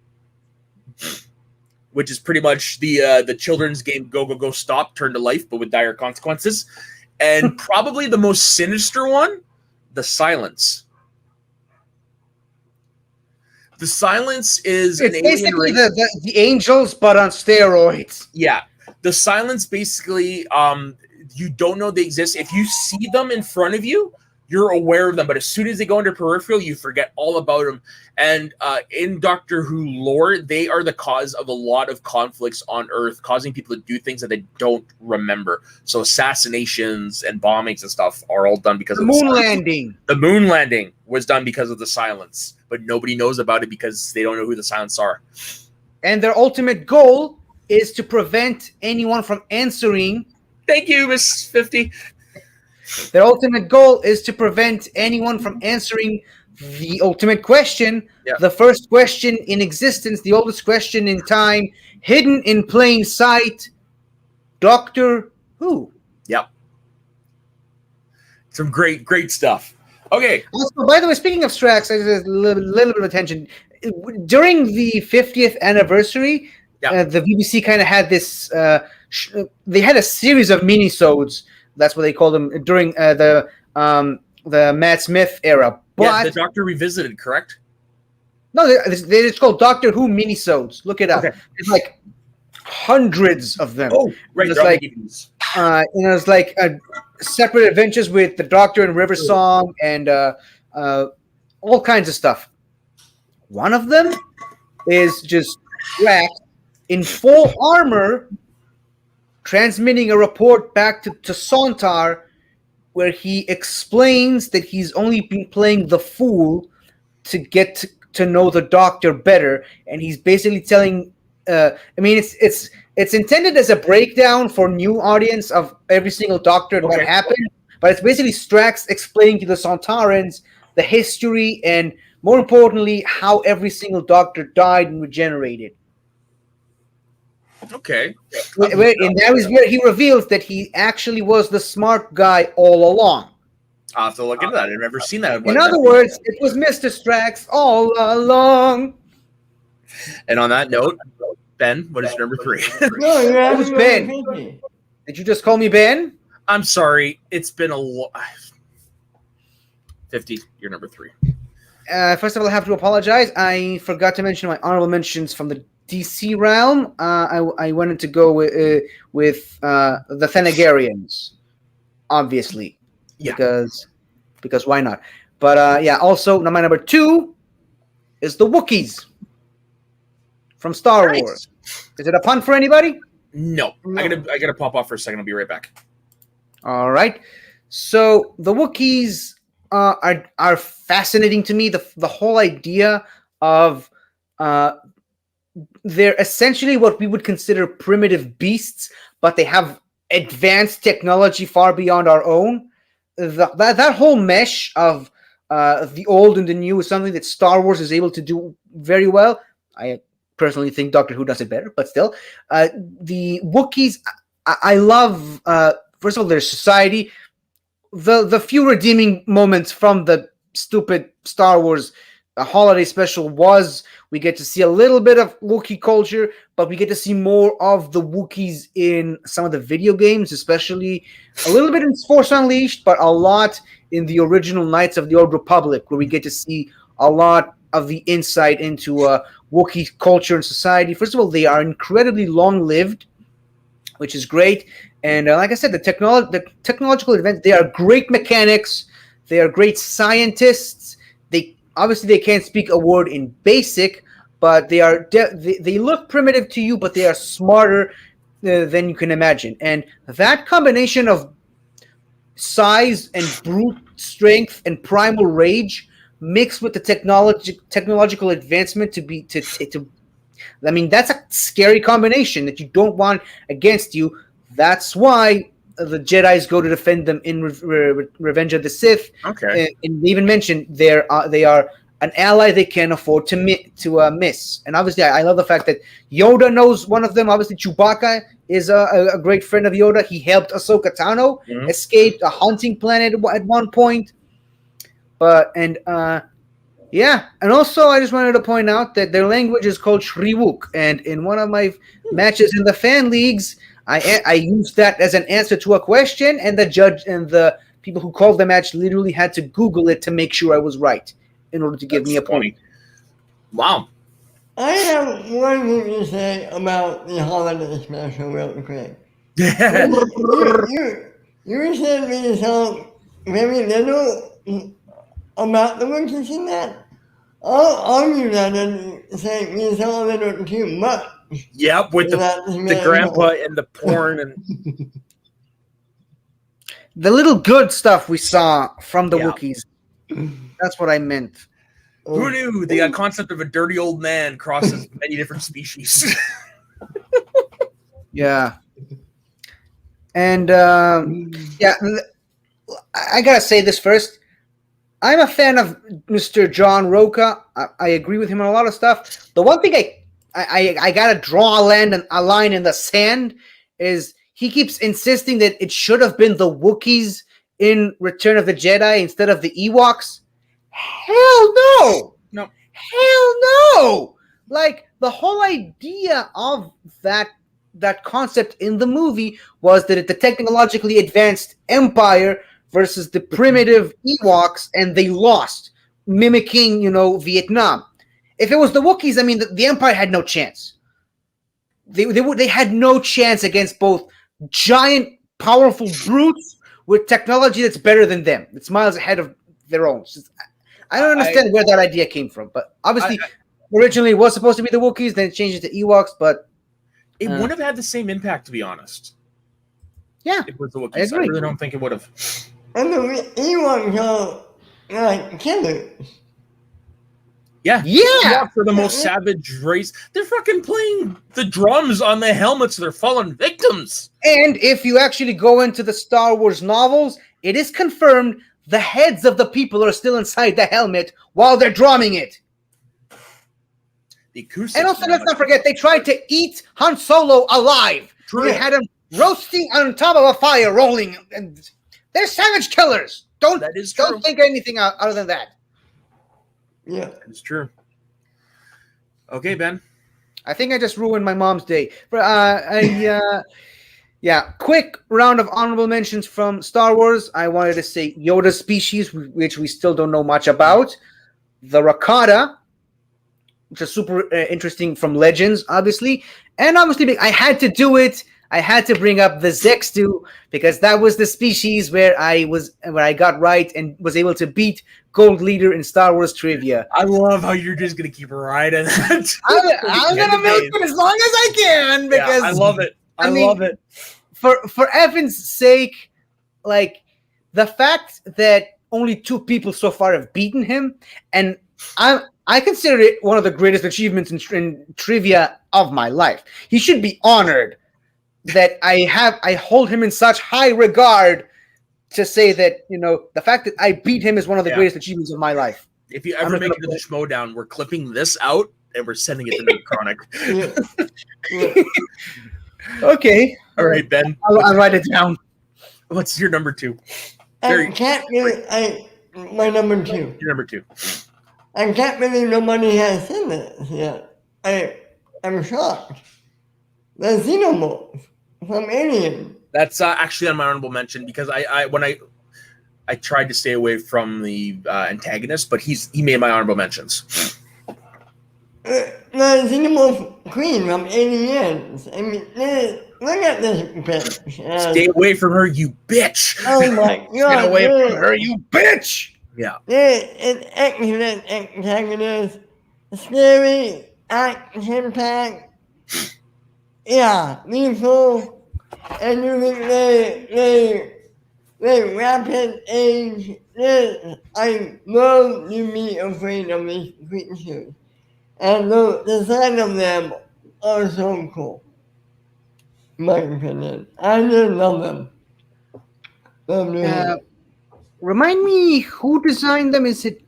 which is pretty much the children's game Go, Go, Go, Stop turned to life, but with dire consequences. And probably the most sinister one, the Silence. The Silence is It's an alien basically race. the angels, but on steroids. Yeah. The Silence basically, you don't know they exist. If you see them in front of you, you're aware of them. But as soon as they go into peripheral, you forget all about them. And in Doctor Who lore, they are the cause of a lot of conflicts on Earth, causing people to do things that they don't remember. So assassinations and bombings and stuff are all done because of the moon Silence. landing. The moon landing was done because of the Silence. But nobody knows about it because they don't know who the Silence are. And their ultimate goal is to prevent anyone from answering. Thank you, Miss 50. Their ultimate goal is to prevent anyone from answering the ultimate question, the first question in existence, the oldest question in time, hidden in plain sight. Doctor Who. Yep. Some great stuff. Okay. Also, by the way, speaking of Strax, I just a little bit of attention. During the 50th anniversary, the BBC kind of had this. They had a series of minisodes. That's what they called them during the Matt Smith era. But the Doctor Revisited, correct? No, they're just called Doctor Who minisodes. Look it up. Okay. It's like hundreds of them. Oh, right. It's like it's like separate adventures with the Doctor and River Song and all kinds of stuff. One of them is just Drax in full armor, transmitting a report back to Sontar, where he explains that he's only been playing the fool to get to know the Doctor better, and he's basically telling. It's intended as a breakdown for new audience of every single Doctor and what happened, but it's basically Strax explaining to the Sontarans the history and, more importantly, how every single Doctor died and regenerated. Okay. And that is where he reveals that he actually was the smart guy all along. I'll have to look into that. I've never seen that. In other words, it was Mr. Strax all along. And on that note, Ben, what is number 3? No, you're It was Ben. 50. Did you just call me Ben? I'm sorry. It's been a lot. 50, you're number 3. First of all, I have to apologize. I forgot to mention my honorable mentions from the DC realm. I wanted to go with the Thanagarians, obviously, because why not? But also, my number 2 is the Wookiees from Star Wars. Is it a pun for anybody? No. I gotta pop off for a second. I'll be right back. All right. So the Wookiees are fascinating to me. The whole idea of they're essentially what we would consider primitive beasts, but they have advanced technology far beyond our own. That whole mesh of the old and the new is something that Star Wars is able to do very well. I personally think Doctor Who does it better, but still. The Wookiees, I love, first of all, their society. the few redeeming moments from the stupid Star Wars holiday special was we get to see a little bit of Wookiee culture, but we get to see more of the Wookiees in some of the video games, especially a little bit in Force Unleashed, but a lot in the original Knights of the Old Republic, where we get to see a lot of the insight into Wookiee culture and society. First of all, they are incredibly long-lived, which is great. And like I said, the technological advance, they are great mechanics. They are great scientists. They can't speak a word in basic, but they look primitive to you, but they are smarter than you can imagine. And that combination of size and brute strength and primal rage mixed with the technological advancement I mean, that's a scary combination that you don't want against you. That's why the Jedis go to defend them in Revenge of the Sith. Okay. And they even mentioned they are an ally they can't afford to miss. And obviously, I love the fact that Yoda knows one of them. Obviously, Chewbacca is a great friend of Yoda. He helped Ahsoka Tano escape a hunting planet at one point. Yeah, and also I just wanted to point out that their language is called Shriwook, and in one of my matches in the fan leagues, I used that as an answer to a question, and the judge and the people who called the match literally had to Google it to make sure I was right in order to give me a point. Wow. I have one thing to say about the holiday special real quick. You said we saw very little about the Wookiees in that. I'll argue that and say we saw a little too much. Yep, with the grandpa and the porn and the little good stuff we saw from the Wookiees. That's what I meant. Who knew the concept of a dirty old man crosses many different species? Yeah. And I gotta say this first. I'm a fan of Mr. John Roca. I agree with him on a lot of stuff. The one thing I gotta draw a line in the sand is he keeps insisting that it should have been the Wookiees in Return of the Jedi instead of the Ewoks. Hell no! No. Hell no! Like, the whole idea of that concept in the movie was that the technologically advanced Empire versus the primitive Ewoks, and they lost, mimicking, Vietnam. If it was the Wookiees, I mean, the Empire had no chance. They had no chance against both giant, powerful brutes with technology that's better than them. It's miles ahead of their own. I don't understand where that idea came from, but obviously, originally it was supposed to be the Wookiees, then it changed it to Ewoks, but it wouldn't have had the same impact, to be honest. Yeah, it was the Wookiees. I really don't think it would have. And the Ewoks are like killers. Yeah. Yeah. For the most savage race. They're fucking playing the drums on the helmets of their fallen victims. And if you actually go into the Star Wars novels, it is confirmed the heads of the people are still inside the helmet while they're drumming it. And also, let's not forget, they tried to eat Han Solo alive. True. They had him roasting on top of a fire, rolling. And they're savage killers. Don't think anything other than that. Yeah, it's true. Okay, Ben. I think I just ruined my mom's day. Quick round of honorable mentions from Star Wars. I wanted to say Yoda's species, which we still don't know much about. The Rakata, which is super interesting from Legends, obviously. And obviously, I had to do it. I had to bring up the Zextu because that was the species where I got right and was able to beat Gold Leader in Star Wars trivia. I love how you're just gonna keep riding that. I'm gonna milk it as long as I can because I love it. I love it. For Evan's sake, like the fact that only 2 people so far have beaten him, and I consider it one of the greatest achievements in trivia of my life. He should be honored that I hold him in such high regard to say that, the fact that I beat him is one of the greatest achievements of my life. If you ever make it to the Schmodown, we're clipping this out and we're sending it to the Chronic. Okay. All right, Ben. I'll write it down. What's your number 2? I can't really. My number 2. Your number 2. I can't believe nobody has seen this yet. I'm shocked. The Xenomorph from Alien. That's actually on my honorable mention because I tried to stay away from the antagonist, but he made my honorable mentions. The Xenomorph Queen from Aliens. I mean, look at this bitch. Stay away from her, you bitch! Oh my god. Get away from her, you bitch! Yeah. An excellent antagonist. Scary, action-packed. Yeah, lethal. And you think they rapid age. I love to be afraid of these creatures. And the design of them are so cool. In my opinion. I just love them. Remind me who designed them? Is it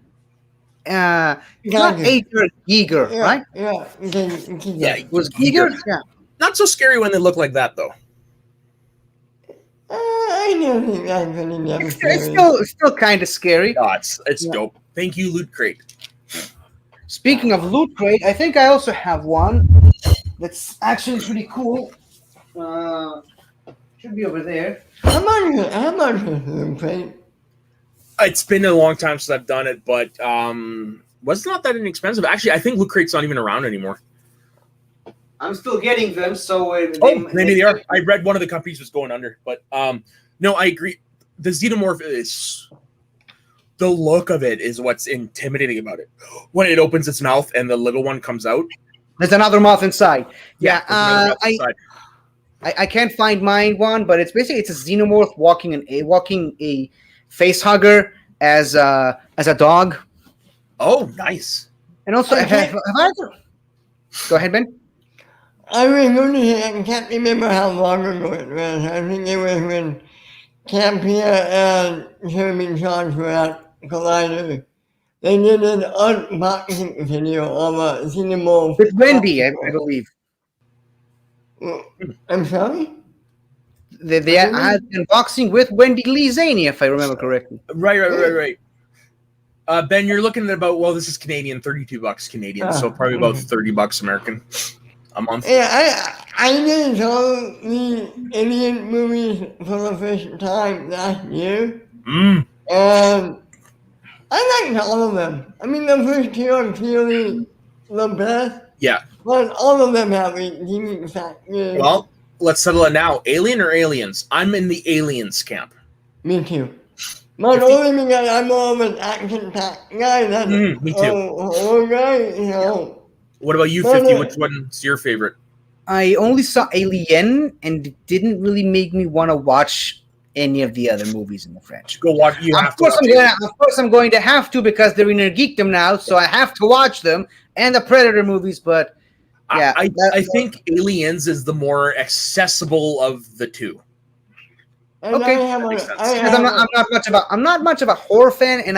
not Edgar Giger, right? Yeah. It Was Giger? Yeah. Not so scary when they look like that, though. I don't think that's really It's still kind of scary. No, it's dope. Thank you, Loot Crate. Speaking of Loot Crate, I think I also have one that's actually pretty cool. Should be over there. How much is Loot Crate? It's been a long time since I've done it, but was not that inexpensive. Actually, I think Loot Crate's not even around anymore. I'm still getting them, so maybe they are. I read one of the companies was going under, but no, I agree. The Xenomorph is the look of it is what's intimidating about it. When it opens its mouth and the little one comes out, there's another mouth inside. Yeah, inside. I can't find mine one, but it's a Xenomorph walking a face hugger as a dog. Oh, nice. And also, have I ever... Go ahead, Ben. I can't remember how long ago it was. I think it was when Campia and Sherman Sean were at Collider. They did an unboxing video of a Xenomorph. With Wendy, I believe. I'm sorry? They had an unboxing with Wendy Lee Zaney, if I remember correctly. Right. Ben, you're looking at about, well, this is Canadian, $32 Canadian, so probably about $30 American a month. Yeah, I did all the Alien movies for the first time last year. And I liked all of them. I mean, the first 2 are clearly the best. Yeah. But all of them have a unique factor. Well, let's settle it now. Alien or Aliens? I'm in the Aliens camp. Me too. But only because I'm more of an action-packed guy than me too. Horror guy, you know. What about you, 50? Which one's your favorite? I only saw Alien, and it didn't really make me want to watch any of the other movies in the franchise. Go watch. Of course, I'm going to have to because they're in Geekdom now, so I have to watch them and the Predator movies. But yeah, I think Aliens is the more accessible of the two. Okay, I'm not much of a horror fan, and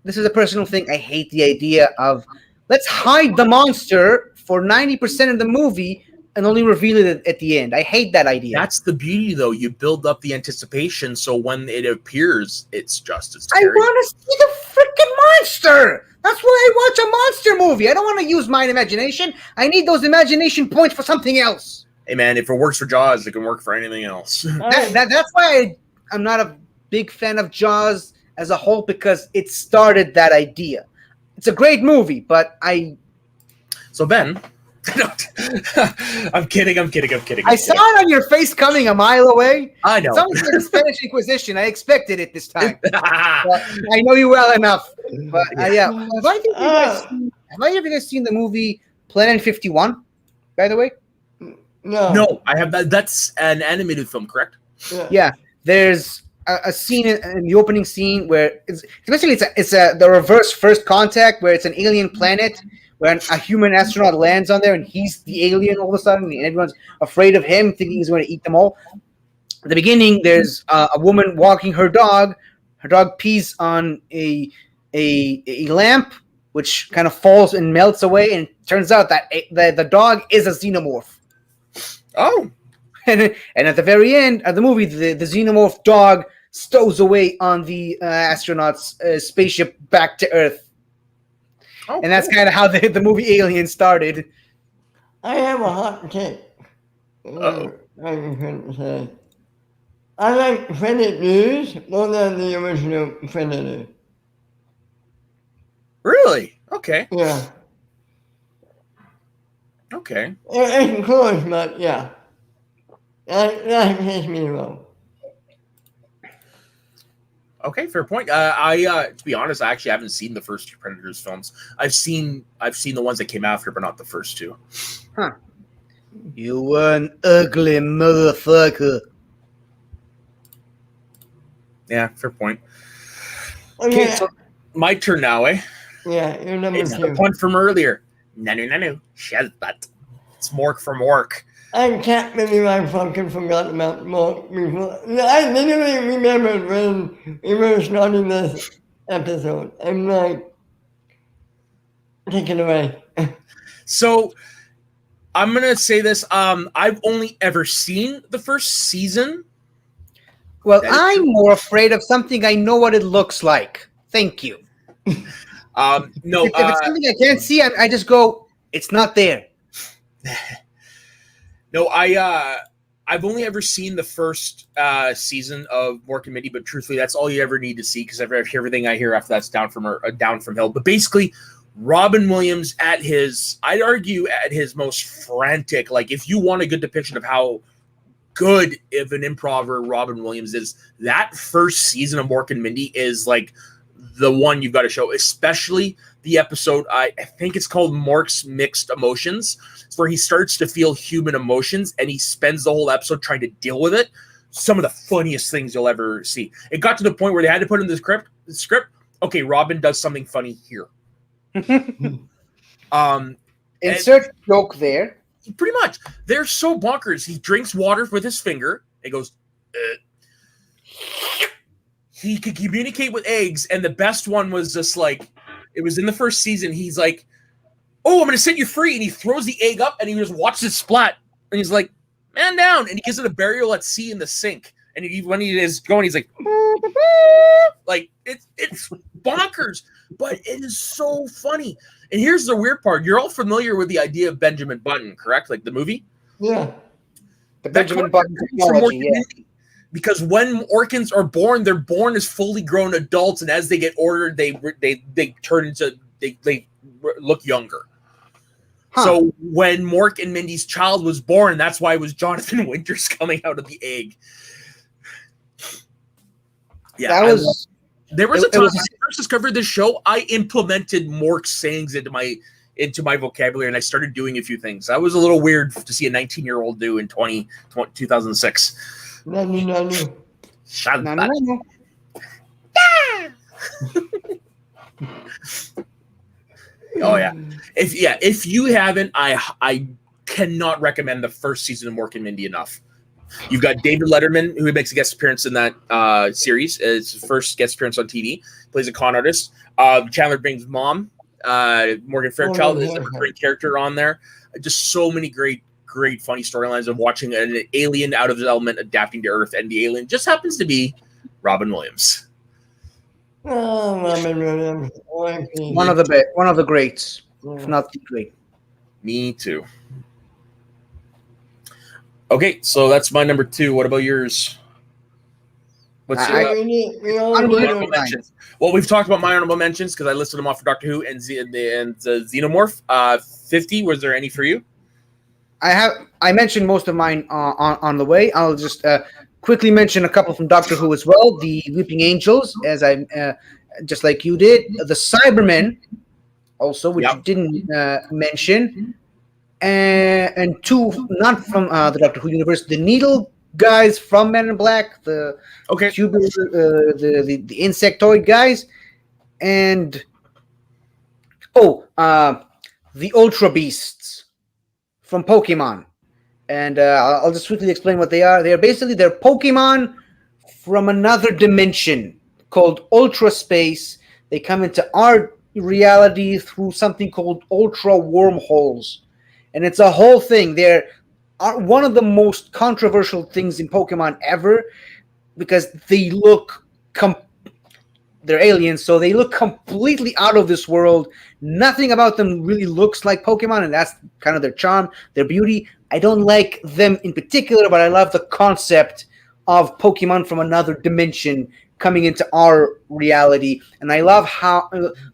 this is a personal thing. I hate the idea of let's hide the monster for 90% of the movie and only reveal it at the end. I hate that idea. That's the beauty, though. You build up the anticipation, so when it appears, it's just as scary. I want to see the freaking monster. That's why I watch a monster movie. I don't want to use my imagination. I need those imagination points for something else. Hey, man, if it works for Jaws, it can work for anything else. That's why I'm not a big fan of Jaws as a whole, because it started that idea. It's a great movie, but So, Ben... I'm kidding. I saw it on your face coming a mile away. I know. It's almost like the Spanish Inquisition. I expected it this time. But I know you well enough. But yeah. Have either of you guys seen the movie Planet 51, by the way? No, I have that. That's an animated film, correct? Yeah. There's a scene in the opening scene where it's the reverse First Contact, where it's an alien planet where a human astronaut lands on there and he's the alien all of a sudden and everyone's afraid of him, thinking he's going to eat them all. At the beginning, there's a woman walking her dog. Her dog pees on a lamp, which kind of falls and melts away, and it turns out that the dog is a xenomorph. Oh. And at the very end of the movie, the xenomorph dog stows away on the astronaut's spaceship back to Earth. Oh, And that's cool. kind of how the movie Alien started. I have a hot take. Uh-oh. I couldn't say. I like Predators more than the original Predator. Really? Okay. Yeah. Okay. It's close, but yeah. That takes me wrong. Okay, fair point. To be honest, I actually haven't seen the first two Predators films. I've seen the ones that came after, but not the first two. Huh. You an ugly motherfucker. Yeah, fair point. Okay, Okay, so my turn now, eh? yeah, you're number It's the 2. one from earlier. No, shut that. It's Mork from Mork. I can't believe I fucking forgot about Mark before. I literally remembered when we were starting this episode. I'm like, take it away. So I'm gonna say this. I've only ever seen the first season. Well, That is I'm true. more afraid of something I know what it looks like. Thank you. No. If it's something I can't see, I just go, it's not there. No, I've only ever seen the first season of Mork and Mindy, but truthfully, that's all you ever need to see because everything I hear after that's down from hill. But basically, Robin Williams I'd argue at his most frantic. Like, if you want a good depiction of how good of an improver Robin Williams is, that first season of Mork and Mindy is like the one you've got to show, especially the episode, I think it's called Mork's Mixed Emotions. It's where he starts to feel human emotions and he spends the whole episode trying to deal with it. Some of the funniest things you'll ever see. It got to the point where they had to put in the script. Okay, Robin does something funny here. Insert joke there. Pretty much. They're so bonkers. He drinks water with his finger. It goes, He could communicate with eggs, and the best one was just like, it was in the first season. He's like, oh, I'm going to set you free. And he throws the egg up, and he just watches it splat. And he's like, man down. And he gives it a burial at sea in the sink. And when he is going, he's like it's bonkers, but it is so funny. And here's the weird part. You're all familiar with the idea of Benjamin Button, correct? Like the movie? Yeah. The Benjamin Button technology, yeah. Because when orcans are born, they're born as fully grown adults, and as they get older, they turn into they look younger. Huh. So when Mork and Mindy's child was born, that's why it was Jonathan Winters coming out of the egg. Yeah, there was a time when I first discovered this show, I implemented Mork's sayings into my vocabulary, and I started doing a few things. That was a little weird to see a 19-year-old do in 2006. No. Shut No. Oh yeah. If you haven't, I cannot recommend the first season of Mork and Mindy enough. You've got David Letterman, who makes a guest appearance in that series. It's his first guest appearance on TV. Plays a con artist. Chandler Bing's mom, Morgan Fairchild, is a great character on there. Just so many great funny storylines of watching an alien out of his element adapting to Earth, and the alien just happens to be Robin Williams. Oh, Robin Williams. One of the greats, if not the great. Me too. Okay, so that's my number 2. What about yours? What's your honorable mentions? Well, we've talked about my honorable mentions because I listed them off for Doctor Who and Xenomorph. 50. Was there any for you? I mentioned most of mine on the way. I'll just quickly mention a couple from Doctor Who as well. The Weeping Angels, as I just like you did. The Cybermen, also, which you didn't mention. And 2 not from the Doctor Who universe, the Needle guys from Men in Black, the the insectoid guys, and the Ultra Beasts from Pokemon. And I'll just quickly explain what they are. They're Pokemon from another dimension called Ultra Space. They come into our reality through something called Ultra Wormholes. And it's a whole thing. They're one of the most controversial things in Pokemon ever. because they look they're aliens, so they look completely out of this world. Nothing about them really looks like Pokemon, and that's kind of their charm, their beauty. I don't like them in particular, but I love the concept of Pokemon from another dimension coming into our reality. And I love how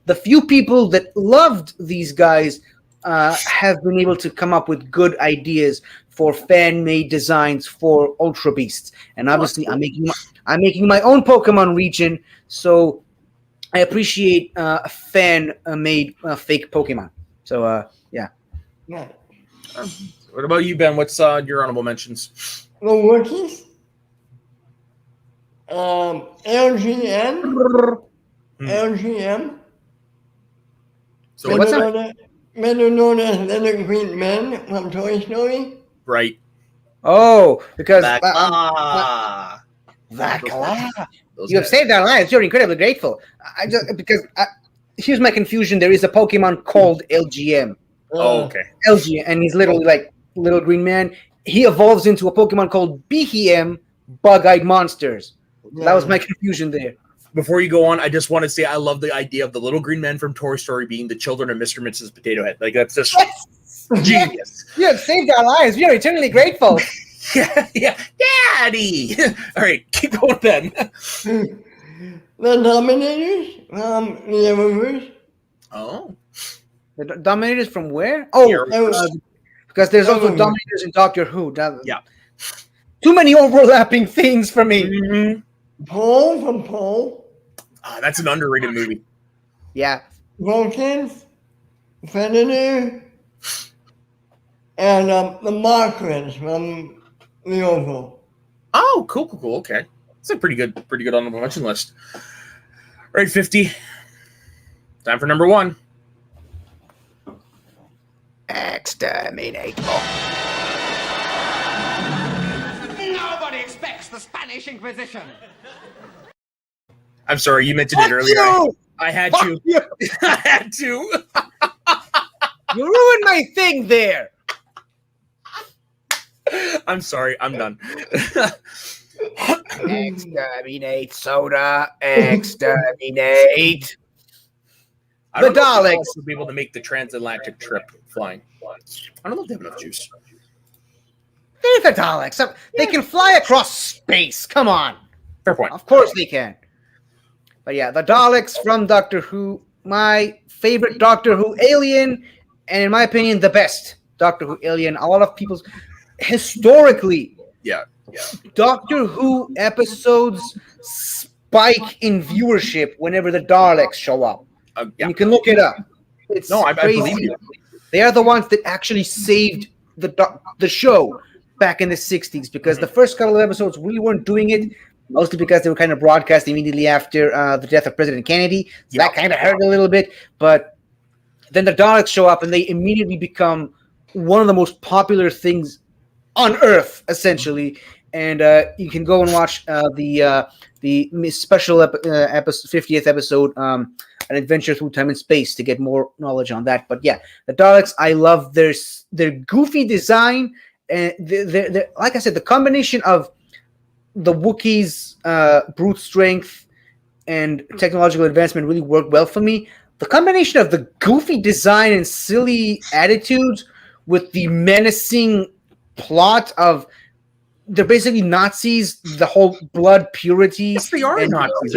the few people that loved these guys have been able to come up with good ideas for fan-made designs for Ultra Beasts. And obviously, I'm making my own Pokemon region, so I appreciate a fan-made fake Pokemon. So, yeah. Yeah. What about you, Ben? What's your honorable mentions? The Wookiees. LGN. LGM. So Wait, what's that? Better known as Little Green Men from Toy Story. Right. Oh, because Back- you have saved our lives. You're incredibly grateful. Here's my confusion. There is a Pokemon called LGM. Oh, okay. LGM, and he's literally like Little Green Man. He evolves into a Pokemon called BHM, Bug-Eyed Monsters. That was my confusion there. Before you go on, I just want to say I love the idea of the little green men from Toy Story being the children of Mr. and Mrs. Potato Head. Like, that's just genius. You have saved our lives. We are eternally grateful. Yeah. Daddy! All right, keep going, Ben. The Dominators from the Eververse. Oh. The Dominators from where? Oh, because there's also Dominators in Doctor Who. Yeah. Too many overlapping things for me. Mm-hmm. Paul from Paul. That's an underrated movie. Yeah. Vulcans. Predator. And the Markers from the Oval. Oh, cool. Okay. It's a pretty good honorable mention list. All right, 50. Time for number 1. Exterminate. Nobody expects the Spanish Inquisition. I'm sorry, you mentioned it earlier. You! I had Fuck to. you! I had to. You ruined my thing there. I'm sorry. I'm done. Exterminate, Soda. Exterminate. I don't The know if Daleks. will be able to make the transatlantic trip flying. I don't know if they have enough juice. They're the Daleks. They can fly across space. Come on. Fair point. Of course they can. But yeah, the Daleks from Doctor Who. My favorite Doctor Who alien. And in my opinion, the best Doctor Who alien. A lot of people's... Historically... Yeah. Doctor Who episodes spike in viewership whenever the Daleks show up. Yeah. You can look it up. It's No, I crazy. believe you. They are the ones that actually saved the show back in the 60s, because the first couple of episodes really weren't doing it, mostly because they were kind of broadcast immediately after the death of President Kennedy. So that kind of hurt a little bit. But then the Daleks show up and they immediately become one of the most popular things on Earth, essentially. And you can go and watch the special episode, 50th episode, An Adventure Through Time and Space, to get more knowledge on that. But yeah, the Daleks, I love their goofy design. And they're, like I said, the combination of the Wookiees' brute strength and technological advancement really worked well for me. The combination of the goofy design and silly attitudes with the menacing plot of they're basically Nazis, the whole blood purity. Yes, they are Nazis.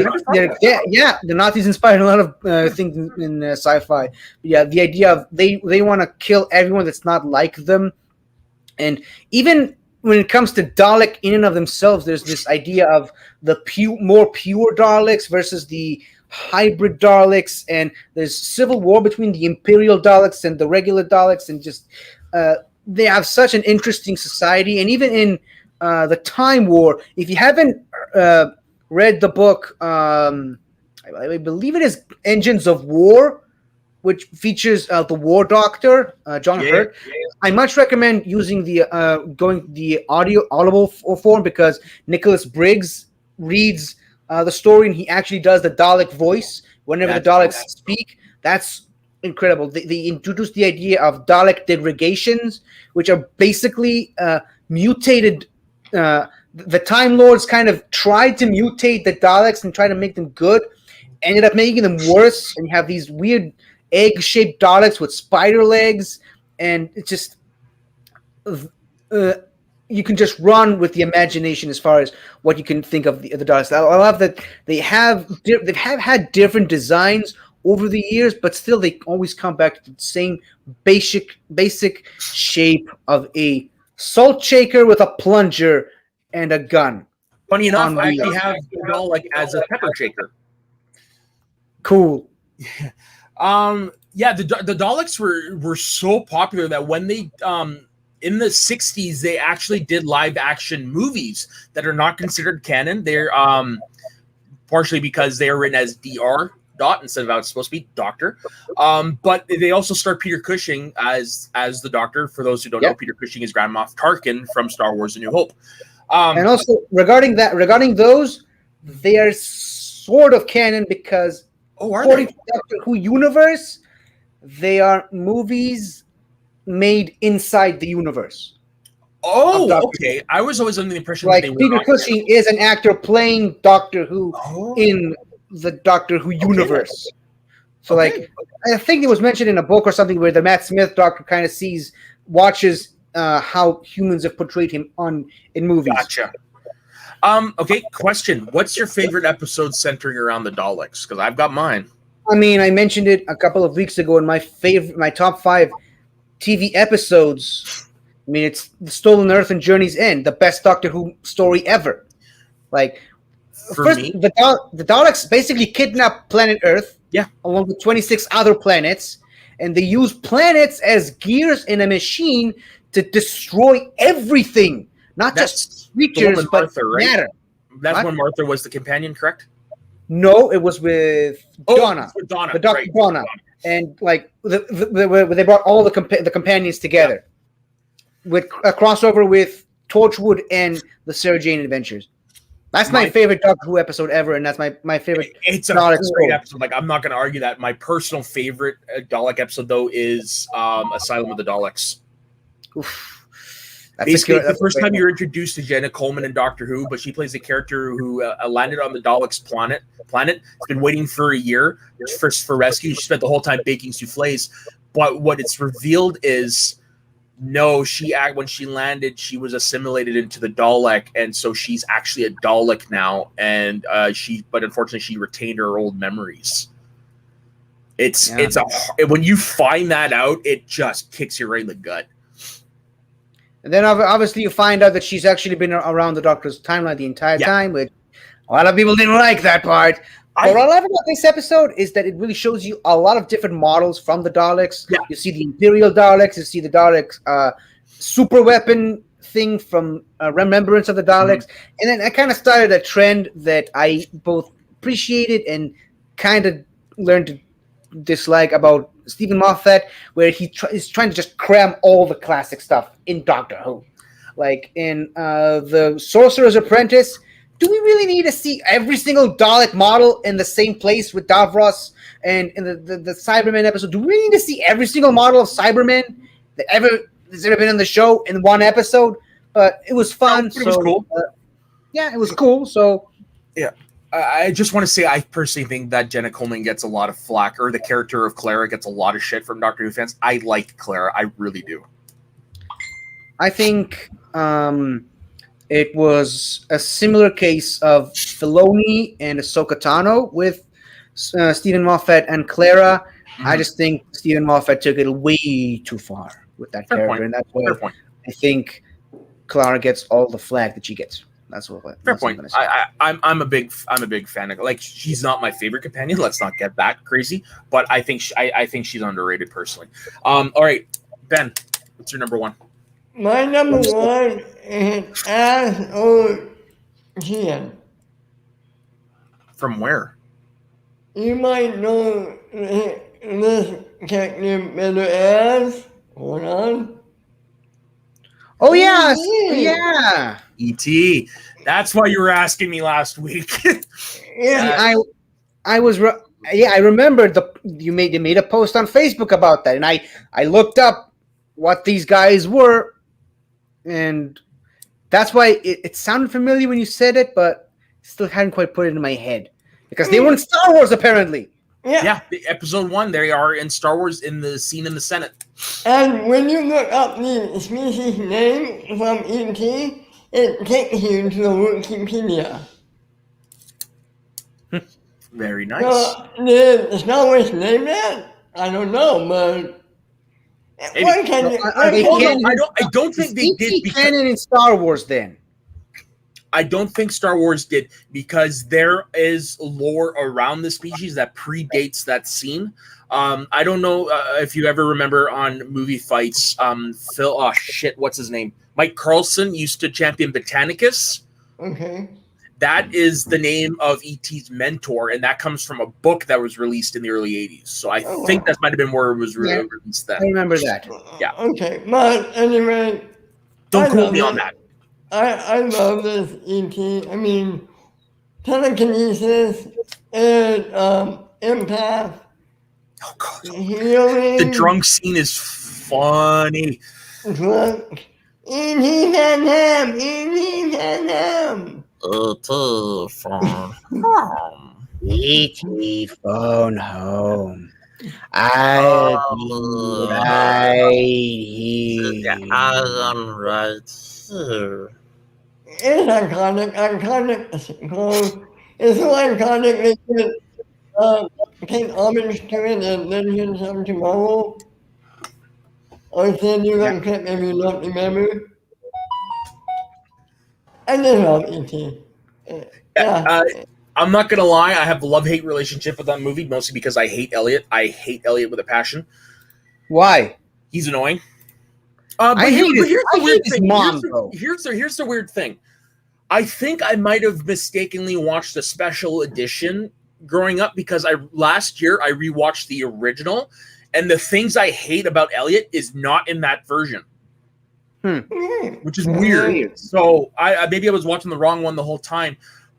Yeah, the Nazis inspired a lot of things in sci-fi. But yeah, the idea of they want to kill everyone that's not like them. And even when it comes to Dalek in and of themselves, there's this idea of the more pure Daleks versus the hybrid Daleks, and there's civil war between the Imperial Daleks and the regular Daleks, and just they have such an interesting society. And even in the Time War, if you haven't read the book, I believe it is Engines of War, which features the War Doctor, John Hurt. Yeah. I much recommend using the audible form, because Nicholas Briggs reads the story and he actually does the Dalek voice whenever the Daleks speak. That's incredible. They introduced the idea of Dalek degregations, which are basically mutated the Time Lords kind of tried to mutate the Daleks and try to make them good, ended up making them worse, and you have these weird egg-shaped Daleks with spider legs, and it's just you can just run with the imagination as far as what you can think of the Daleks. I love that they've had different designs over the years, but still they always come back to the same basic shape of a salt shaker with a plunger and a gun. Funny enough, I actually have the Dalek as a pepper shaker. Cool. Yeah, the Daleks were so popular that when they in the 60s they actually did live action movies that are not considered canon. They're partially because they are written as Dr. instead of how it's supposed to be Doctor. But they also star Peter Cushing as the Doctor. For those who don't know, Peter Cushing is Grand Moff Tarkin from Star Wars: A New Hope. And also regarding those, they are sort of canon because according to Doctor Who universe, they are movies made inside the universe. Oh, okay. I was always under the impression like that they Peter were Cushing is an actor playing Doctor Who in the Doctor Who universe. So, like, I think it was mentioned in a book or something where the Matt Smith Doctor kind of watches how humans have portrayed him in movies. Gotcha. Okay, question. What's your favorite episode centering around the Daleks? Because I've got mine. I mean, I mentioned it a couple of weeks ago in my top 5 TV episodes. I mean, it's The Stolen Earth and Journey's End, the best Doctor Who story ever. Like, first, the Daleks basically kidnap planet Earth, along with 26 other planets, and they use planets as gears in a machine to destroy everything, not just creatures, but Martha, right? matter. That's when Martha was the companion, correct? No, it was with Donna. With Donna, the Dr. Donna. And like they brought all the companions together with a crossover with Torchwood and the Sarah Jane Adventures. That's my favorite Doctor Who episode ever, and that's my favorite. It's a great episode. Like, I'm not going to argue that. My personal favorite Dalek episode, though, is Asylum of the Daleks. Oof. Basically, it's the first time you're introduced to Jenna Coleman in Doctor Who, but she plays a character who landed on the Daleks' planet. Has been waiting for a year for rescue. She spent the whole time baking souffles. But what it's revealed is, no, when she landed, she was assimilated into the Dalek, and so she's actually a Dalek now. And but unfortunately, she retained her old memories. When you find that out, it just kicks you right in the gut. And then obviously you find out that she's actually been around the Doctor's timeline the entire time, which a lot of people didn't like that part. What I love about this episode is that it really shows you a lot of different models from the Daleks. Yeah. You see the Imperial Daleks, you see the Daleks super weapon thing from Remembrance of the Daleks. And then I kind of started a trend that I both appreciated and kind of learned to dislike about Stephen Moffat, where he is trying to just cram all the classic stuff in Doctor Who. Like in the Sorcerer's Apprentice, do we really need to see every single Dalek model in the same place with Davros? And in the Cybermen episode, do we really need to see every single model of Cybermen that has ever been on the show in one episode? But it was fun. It was cool. It was cool. So yeah. I just want to say I personally think that Jenna Coleman gets a lot of flack, or the character of Clara gets a lot of shit from Doctor Who fans. I like Clara. I really do. I think it was a similar case of Filoni and Ahsoka Tano with Stephen Moffat and Clara. I just think Stephen Moffat took it way too far with that character, and that's why I think Clara gets all the flack that she gets. That's what. Fair point. I'm a big fan of. Like, she's not my favorite companion. Let's not get that crazy. But I think she's underrated personally. All right, Ben, what's your number one? My number one is S.Today. From where? You might know this detective better as. Hold on. Oh yes, yeah. E.T. That's why you were asking me last week. Yeah, I was. I remember you made a post on Facebook about that, and I looked up what these guys were, and That's why it sounded familiar when you said it, but still hadn't quite put it in my head because they were in Star Wars apparently. Yeah, episode 1, they are in Star Wars in the scene in the Senate. And when you look up the species name from E.T., it takes you to the Wikipedia. Very nice. So, did Star Wars name that? I don't know, but Maybe. what can you? Are they canon? I don't think they did E.T. because canon in Star Wars then. I don't think Star Wars did because there is lore around the species that predates that scene. I don't know if you ever remember on movie fights, what's his name? Mike Carlson used to champion Botanicus. Okay. That is the name of E.T.'s mentor, and that comes from a book that was released in the early 80s. So I think that might have been where it was released then. I remember that. Yeah. Okay, but anyway. Don't quote me on that. I love this E.T. I mean, telekinesis and empath. Oh, God. Healing. The drunk scene is funny. Drunk. E.T. and him. E.T. and him. E.T. phone home. I'll be right here. It's iconic. It's so iconic they could take homage to it in Legends of Tomorrow. Or send you that clip if you don't remember. I just love E.T. I'm not gonna lie, I have a love-hate relationship with that movie, mostly because I hate Elliot. I hate Elliot with a passion. Why? He's annoying. Here's the weird thing. I think I might have mistakenly watched the special edition growing up because last year I rewatched the original, and the things I hate about Elliot is not in that version. Which is weird. So maybe I was watching the wrong one the whole time.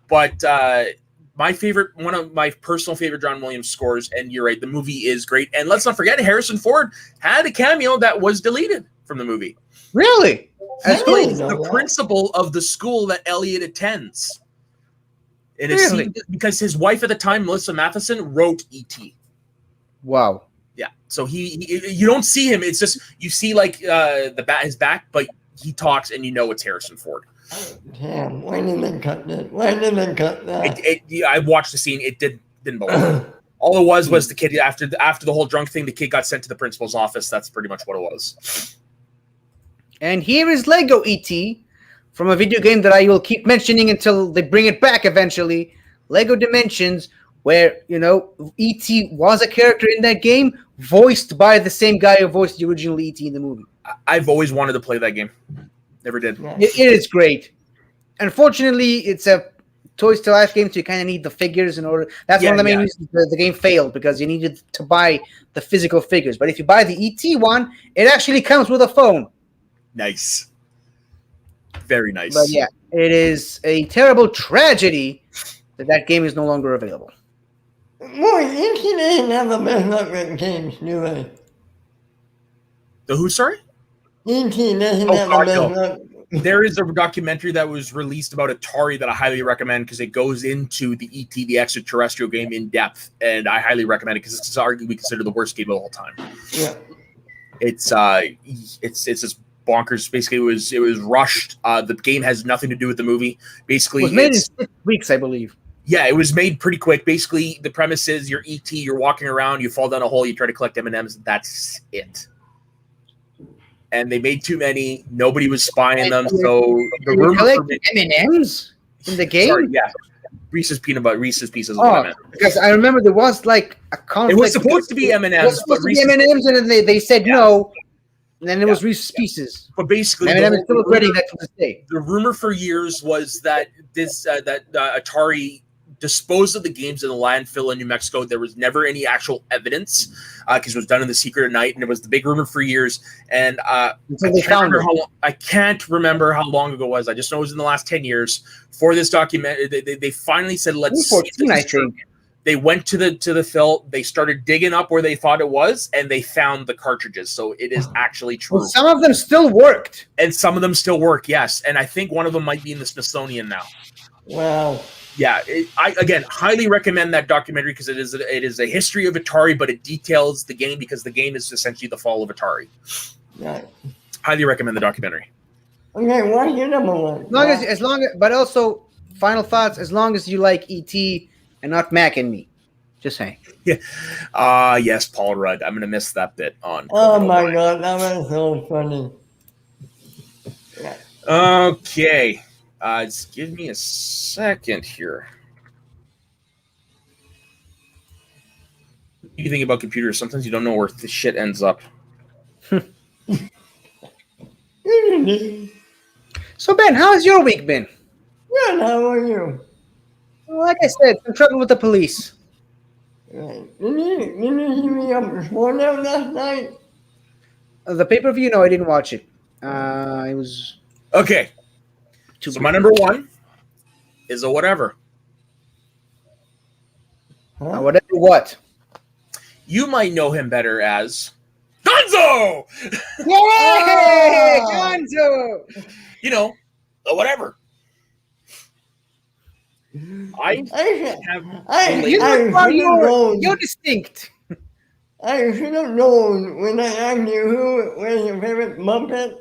But one of my personal favorite John Williams scores, and you're right, the movie is great. And let's not forget, Harrison Ford had a cameo that was deleted from the movie. Really? He plays the principal of the school that Elliot attends. And it's because his wife at the time, Melissa Matheson, wrote E.T. Wow. Yeah. So you don't see him. It's just you see like his back, but he talks and you know it's Harrison Ford. Damn, why didn't they cut that? I watched the scene. It didn't bother. All it was the kid after the whole drunk thing. The kid got sent to the principal's office. That's pretty much what it was. And here is Lego E.T. from a video game that I will keep mentioning until they bring it back eventually. Lego Dimensions, where E.T. was a character in that game, voiced by the same guy who voiced the original E.T. in the movie. I've always wanted to play that game. Never did. It is great. Unfortunately, it's a Toys to Life game, so you kind of need the figures in order. That's one of the main reasons the game failed, because you needed to buy the physical figures. But if you buy the ET one, it actually comes with a phone. Nice. Very nice. But yeah, it is a terrible tragedy that game is no longer available. Boy, ET doesn't have the best luck with games, do they? The who, sorry? ET doesn't have the best luck. There is a documentary that was released about Atari that I highly recommend because it goes into the ET, the extraterrestrial game, in depth, and I highly recommend it because it's arguably considered the worst game of all time. Yeah, it's just bonkers. Basically, it was rushed. The game has nothing to do with the movie. Basically, it was made in 6 weeks, I believe. Yeah, it was made pretty quick. Basically, the premise is you're ET, you're walking around, you fall down a hole, you try to collect M&Ms. That's it. And they made too many. Nobody was spying them. So the rumor M&Ms in the game. Sorry, yeah, Reese's Pieces. Because I remember there was like a conflict. It was supposed to be M&Ms. It was supposed to be M&Ms, and then they said no. And then it was Reese's Pieces. But basically, M&M is still regretting that to this day. The rumor for years was that Atari disposed of the games in the landfill in New Mexico. There was never any actual evidence because it was done in the secret of night, and it was the big rumor for years. And I can't remember how long ago it was. I just know it was in the last 10 years. For this document, they finally said, let's see if this is true. They went to the film. They started digging up where they thought it was, and they found the cartridges. So it is actually true. Well, some of them still worked, and some of them still work. Yes, and I think one of them might be in the Smithsonian now. Wow. Yeah, I again highly recommend that documentary because it is a history of Atari, but it details the game because the game is essentially the fall of Atari. Right. Highly recommend the documentary. Okay, what's your number one? but also final thoughts. As long as you like ET and not Mac and Me, just saying. Yeah. Yes, Paul Rudd. I'm gonna miss that bit on. Oh my God, that was so funny. Yeah. Okay. Just give me a second here. What do you think about computers? Sometimes you don't know where the shit ends up. So Ben, how's your week been? Good, how are you? Well, like I said, some trouble with the police. Right. Didn't you see me up this morning last night? The pay-per-view? No, I didn't watch it. It was Okay. too. So my number one is a whatever. Huh? Whatever. What? You might know him better as Gonzo. Yay, Gonzo! You know, a whatever. I You're distinct. I should have known when I asked you who was your favorite Muppet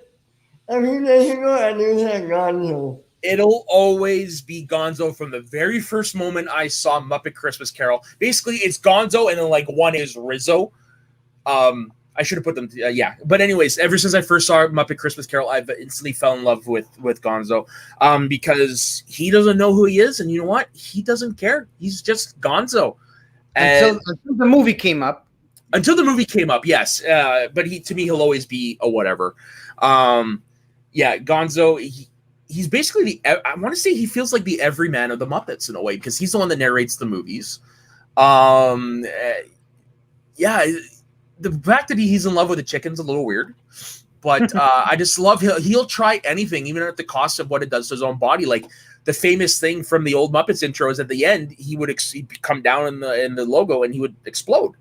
a few days ago, and you said Gonzo. It'll always be Gonzo from the very first moment I saw Muppet Christmas Carol. Basically, it's Gonzo, and then like one is Rizzo. I should have put them. Yeah, but anyways, ever since I first saw Muppet Christmas Carol, I've instantly fell in love with Gonzo, because he doesn't know who he is, and you know what? He doesn't care. He's just Gonzo. Until the movie came up. Until the movie came up, yes. But to me, he'll always be a whatever. Yeah, Gonzo. He's basically I want to say he feels like the everyman of the Muppets in a way because he's the one that narrates the movies. Yeah. The fact that he's in love with the chicken's a little weird, but I just love he'll try anything, even at the cost of what it does to his own body. Like the famous thing from the old Muppets intro is at the end he would he'd come down in the logo and he would explode,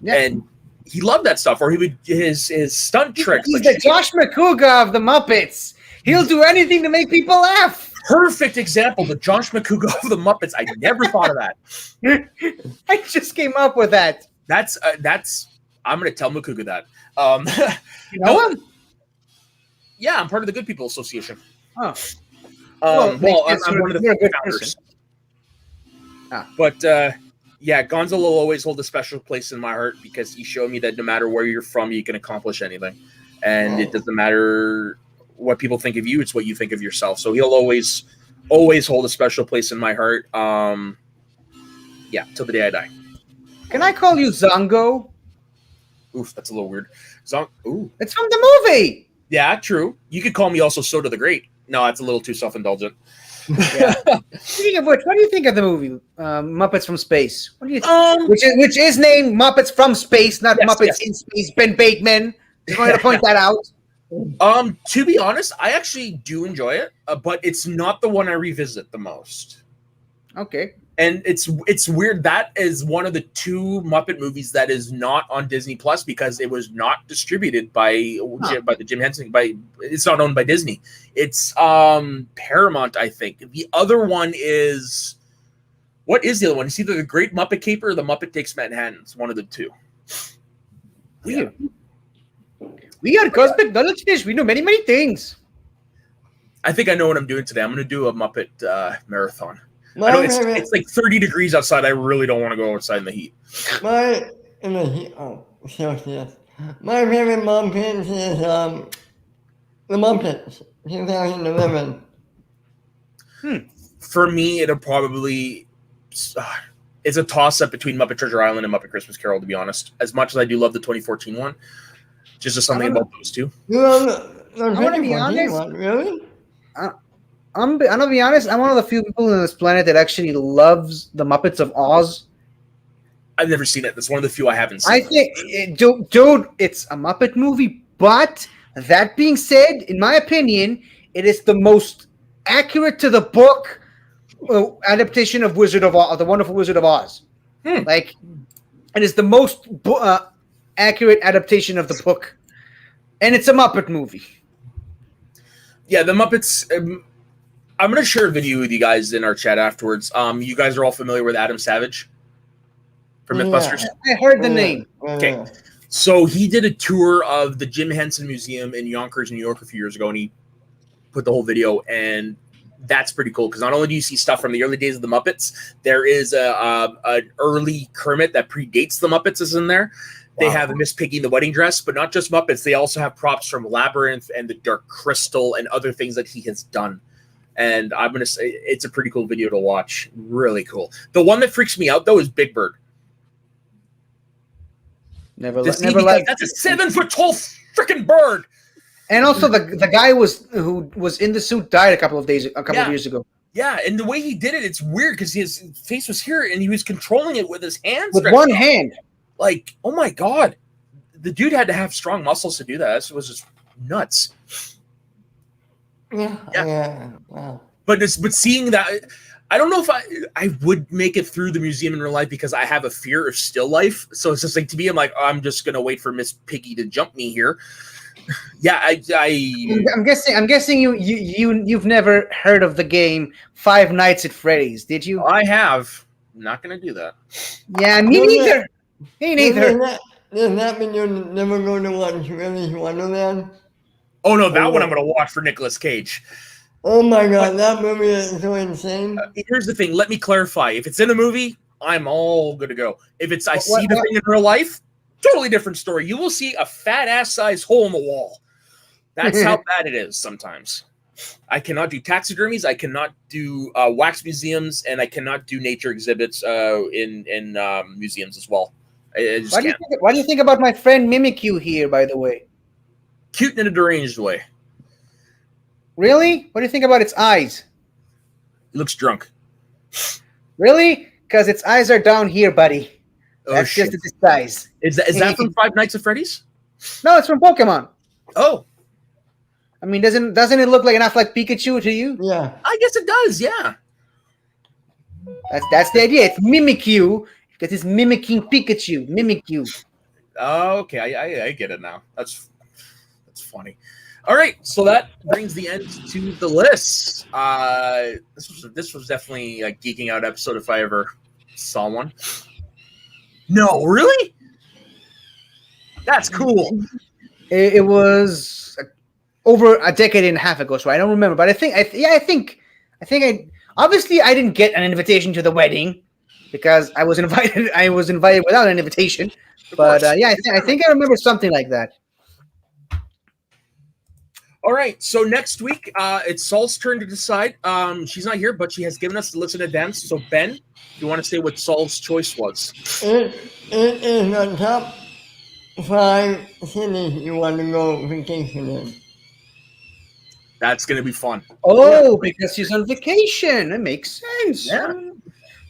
and he loved that stuff. Or he would his stunt tricks. He's the Josh McCouga of the Muppets. He'll do anything to make people laugh. Perfect example, the Josh McCouga of the Muppets. I never thought of that. I just came up with that. That's. I'm going to tell Makuga that. You know him? Yeah, I'm part of the Good People Association. Oh. I'm one of the founders. But, yeah, Gonzo will always hold a special place in my heart because he showed me that no matter where you're from, you can accomplish anything. And it doesn't matter what people think of you, it's what you think of yourself. So he'll always hold a special place in my heart. Yeah, till the day I die. Can I call you Zongo? Oof, that's a little weird. Ooh. It's from the movie. Yeah, true. You could call me also Soda the Great. No, that's a little too self-indulgent. Yeah. Speaking of which, what do you think of the movie Muppets from Space? What do you think? Which is named Muppets from Space, not Muppets in Space. Ben Bateman. Just wanted to point that out. To be honest, I actually do enjoy it, but it's not the one I revisit the most. Okay. And it's weird. That is one of the two Muppet movies that is not on Disney Plus because it was not distributed by the Jim Henson. It's not owned by Disney. It's Paramount, I think. The other one is what is the other one? It's either the Great Muppet Caper or the Muppet Takes Manhattan. It's one of the two. Weird. We are cosmic knowledge fish. We know many, many things. I think I know what I'm doing today. I'm going to do a Muppet marathon. I know it's like 30 degrees outside. I really don't want to go outside in the heat. My favorite Muppets is the Muppets 2011. For me, it'll probably it's a toss-up between Muppet Treasure Island and Muppet Christmas Carol, to be honest. As much as I do love the 2014 one, just something about those two. You love the I want to be 2014 honest. one, really? I'm gonna be honest. I'm one of the few people on this planet that actually loves the Muppets of Oz. I've never seen it. That's one of the few I haven't seen. I think, dude, it's a Muppet movie. But that being said, in my opinion, it is the most accurate to the book adaptation of Wizard of Oz, the Wonderful Wizard of Oz. Like, it is the most accurate adaptation of the book, and it's a Muppet movie. Yeah, the Muppets. I'm going to share a video with you guys in our chat afterwards. You guys are all familiar with Adam Savage from Mythbusters? I heard the name. Okay. So he did a tour of the Jim Henson Museum in Yonkers, New York a few years ago, and he put the whole video, and that's pretty cool because not only do you see stuff from the early days of the Muppets, there is an early Kermit that predates the Muppets is in there. They have Miss Piggy in the wedding dress, but not just Muppets. They also have props from Labyrinth and the Dark Crystal and other things that he has done. And I'm going to say it's a pretty cool video to watch. Really cool. The one that freaks me out, though, is Big Bird. Never That's a 7-foot-tall freaking bird. And also the guy who was in the suit died a couple of years ago. Yeah, and the way he did it, it's weird because his face was here and he was controlling it with his hands. With one hand. Like, oh my God. The dude had to have strong muscles to do that. It was just nuts. Yeah. Wow. But seeing that, I don't know if I would make it through the museum in real life because I have a fear of still life. So it's just like, to me, I'm like, oh, I'm just gonna wait for Miss Piggy to jump me here. Yeah, I'm guessing you've never heard of the game Five Nights at Freddy's, did you? I have. I'm not gonna do that. Yeah, me neither. Me neither. Does that mean you're never going to watch Willy's Wonderland? Oh no, that one I'm gonna watch for Nicolas Cage. Oh my God, that movie is so insane. Here's the thing. Let me clarify. If it's in a movie, I'm all good to go. If it's I see the thing in real life, totally different story. You will see a fat ass size hole in the wall. That's how bad it is sometimes. I cannot do taxidermies. I cannot do wax museums, and I cannot do nature exhibits in museums as well. I just can't. What do you think about my friend Mimikyu here, by the way? Cute in a deranged way. Really? What do you think about its eyes? It looks drunk. Really? Because its eyes are down here, buddy. Oh, That's shit. just a disguise. Is that from Five Nights at Freddy's? No, it's from Pokemon. Oh. I mean, doesn't it look like enough like Pikachu to you? Yeah. I guess it does, yeah. That's the idea. It's Mimikyu because it's mimicking Pikachu. Mimikyu. Oh, okay, I get it now. That's funny. All right, so that brings the end to the list. This was definitely a geeking out episode if I ever saw one. No, really? That's cool. It was over a decade and a half ago, so I don't remember. But I think obviously I didn't get an invitation to the wedding because I was invited. I was invited without an invitation. But I think I remember something like that. All right, so next week, it's Saul's turn to decide. She's not here, but she has given us the list in advance. So, Ben, you want to say what Saul's choice was? It is the top 5 cities you want to go vacation in. That's going to be fun. Oh, because she's on vacation. It makes sense. Yeah.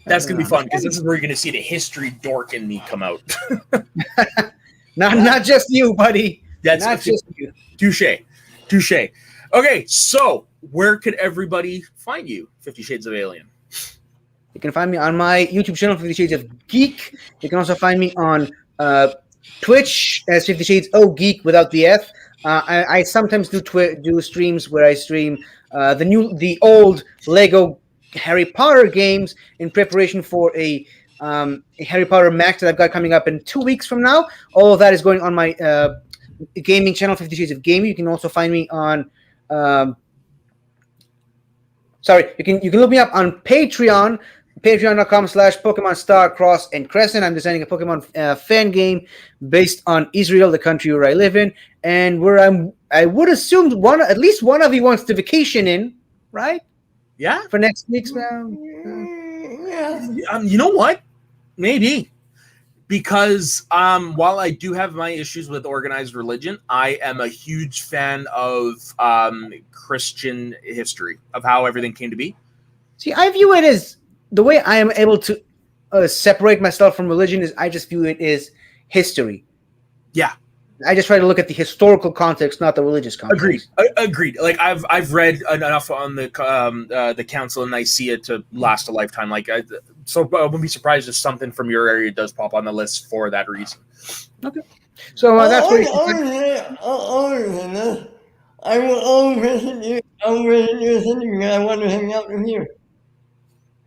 That's going to be fun because this is where you're going to see the history dork in me come out. Not just you, buddy. That's not just you. Touche. Okay, so where could everybody find you, 50 Shades of Alien? You can find me on my YouTube channel, 50 Shades of Geek. You can also find me on Twitch as 50 Shades of Geek without the F. I sometimes do streams where I stream the old Lego Harry Potter games in preparation for a Harry Potter Max that I've got coming up in 2 weeks from now. All of that is going on my gaming channel, 50 Shades of Gaming. You can also find me on you can look me up on Patreon, patreon.com/Pokemon Star Cross and Crescent. I'm designing a Pokemon fan game based on Israel, the country where I live in, and where I would assume at least one of you wants to vacation in, right? Yeah. For next week's Yeah. You know what? Maybe. Because while I do have my issues with organized religion, I am a huge fan of Christian history, of how everything came to be. See, I view it as the way I am able to separate myself from religion is I just view it as history. Yeah. I just try to look at the historical context, not the religious context. Agreed. Like I've read enough on the Council of Nicaea to last a lifetime. Like So I wouldn't be surprised if something from your area does pop on the list for that reason. Okay. So that's where I will always visit you. I'll visit you because I want to hang out with you.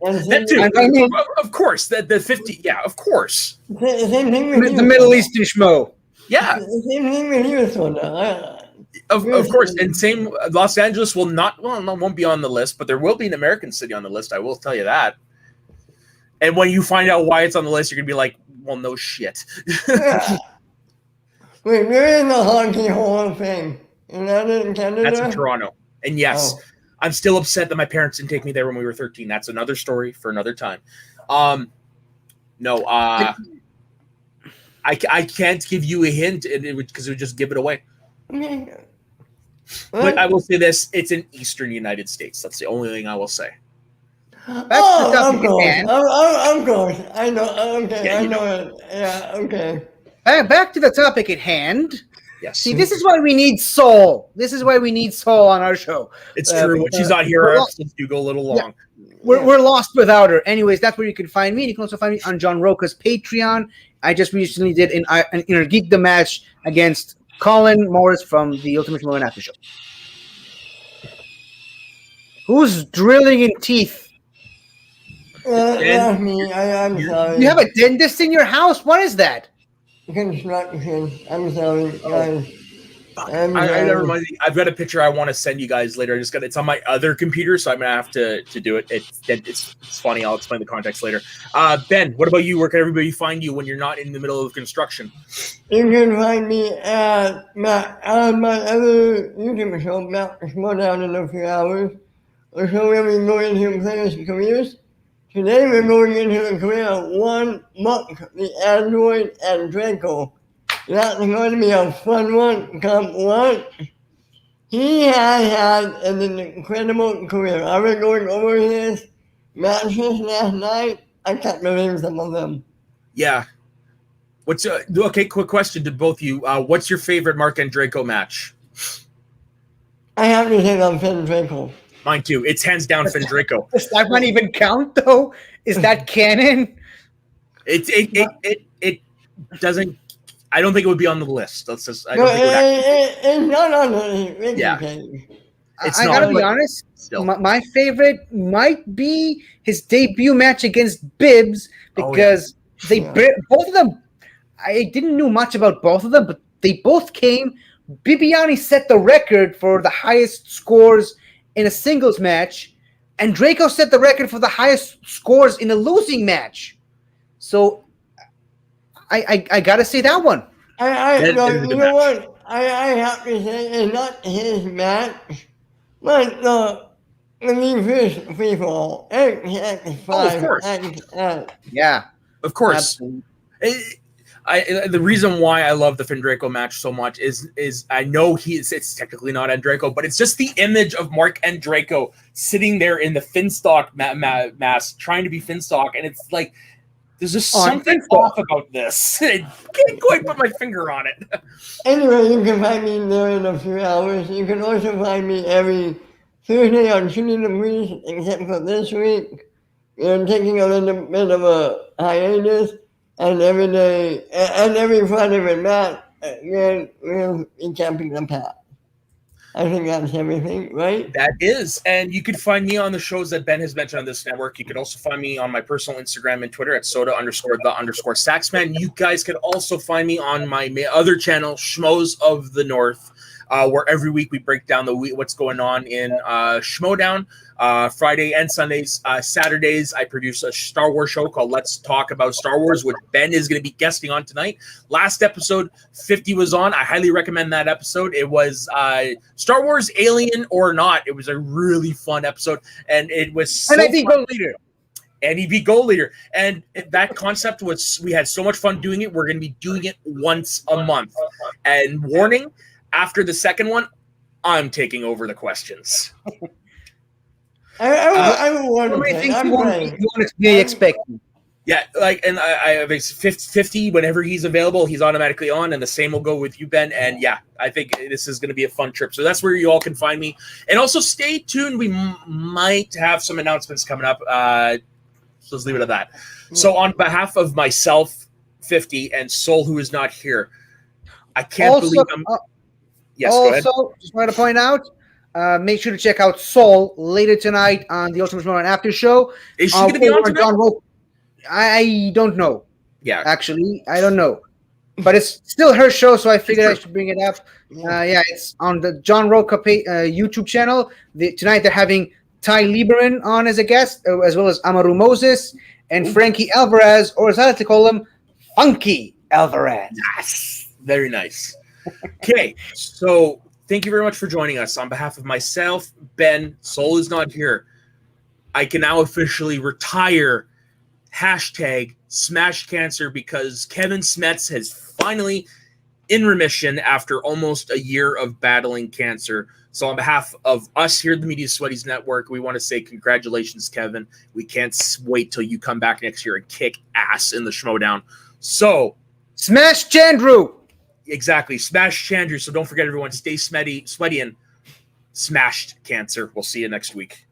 That too. I mean, of course. The 50. Yeah, of course. Same thing with you. the Middle Eastern schmo. Yeah. Same thing with you, Soda. Of course, and same. Los Angeles will not. Well, no, won't be on the list, but there will be an American city on the list. I will tell you that. And when you find out why it's on the list, you're gonna be like, "Well, no shit." Yeah. Wait, we're in the Hockey Hall of Fame. Is that in Canada? That's in Toronto. And yes, I'm still upset that my parents didn't take me there when we were 13. That's another story for another time. No, I can't give you a hint because it would just give it away. Okay. But I will say this: it's in Eastern United States. That's the only thing I will say. Of course. I know. Okay, Yeah, I know it. Yeah, okay. Back to the topic at hand. Yes. See, this is why we need Soul. This is why we need Soul on our show. It's true. When she's not here, our episodes do go a little long. We're lost without her. Anyways, that's where you can find me. You can also find me on John Roca's Patreon. I just recently did an Inner Geek the match against Colin Morris from the Ultimate Samoan After Show. Who's drilling in teeth? That's me. I'm sorry. You have a dentist in your house? What is that? Construction. I'm sorry, guys. I never mind. I've got a picture I want to send you guys later. It's on my other computer, so I'm gonna have to do it. It's funny. I'll explain the context later. Ben, what about you? Where can everybody find you when you're not in the middle of construction? You can find me at my other YouTube show, Matt Down in a few hours. The show where we go into players' careers. Today we're going into the career of one Muck, the android, and Draco. That's going to be a fun one. Come on. He has had an incredible career. I was going over his matches last night. I can't believe some of them. Yeah. Okay? Quick question to both of you. What's your favorite Mark and Draco match? I have to say I'm Finn Draco. Mine too. It's hands down Finn Draco. Does that one even count though? Is that canon? It doesn't. I don't think it would be on the list. Let's just. It's not on the list. Yeah. I gotta be honest. My favorite might be his debut match against Bibbs because both of them. I didn't know much about both of them, but they both came. Bibiani set the record for the highest scores in a singles match, and Draco set the record for the highest scores in a losing match. So I gotta say that one. You know what? I have to say it's not his match, but the first people. Of course. Yeah. Of course. The reason why I love the Finn Draco match so much is I know it's technically not on Draco, but it's just the image of Mark and Draco sitting there in the Finstock mask trying to be Finstock, and it's like there's just something off about this. I can't quite put my finger on it. Anyway, you can find me there in a few hours. You can also find me every Thursday on Shooting the Breeze, except for this week. We're taking a little bit of a hiatus. And every day, and every Friday with Matt, we'll be camping the path. I think that's everything, right? That is. And you can find me on the shows that Ben has mentioned on this network. You can also find me on my personal Instagram and Twitter at soda_the_saxman. You guys can also find me on my other channel, Schmoes of the North, where every week we break down what's going on in Schmodown. Friday and Sundays. Saturdays, I produce a Star Wars show called Let's Talk About Star Wars, which Ben is going to be guesting on tonight. Last episode, 50 was on. I highly recommend that episode. It was Star Wars Alien or Not. It was a really fun episode, and it was And I think Gold Leader. And he beat Gold Leader. And that concept was, we had so much fun doing it. We're going to be doing it once a month. And warning, after the second one, I'm taking over the questions. I want How many things you want to be expecting? Yeah, and I have 50 whenever he's available, he's automatically on, and the same will go with you, Ben. And yeah, I think this is going to be a fun trip. So that's where you all can find me. And also stay tuned. We might have some announcements coming up So let's leave it at that. So on behalf of myself, 50, and Soul, who is not here, I can't believe I'm... Yes, go ahead. Also, just wanted to point out, make sure to check out Soul later tonight on the Ultimate Tomorrow After Show. Is she going to be on tonight? I don't know. Yeah. Actually, I don't know. But it's still her show, so I figured I should bring it up. It's on the John Roca YouTube channel. Tonight they're having Ty Lieberman on as a guest, as well as Amaru Moses and Frankie Alvarez, or as I like to call him, Funky Alvarez. Yes. Very nice. Okay, so thank you very much for joining us. On behalf of myself, Ben, Soul is not here. I can now officially retire #Smash Cancer because Kevin Smets has finally in remission after almost a year of battling cancer. So on behalf of us here at the Media Sweaties Network, we want to say congratulations, Kevin. We can't wait till you come back next year and kick ass in the Schmodown. So Smash Chandru! Exactly. Smash Chandru. So don't forget, everyone, stay sweaty and smashed cancer. We'll see you next week.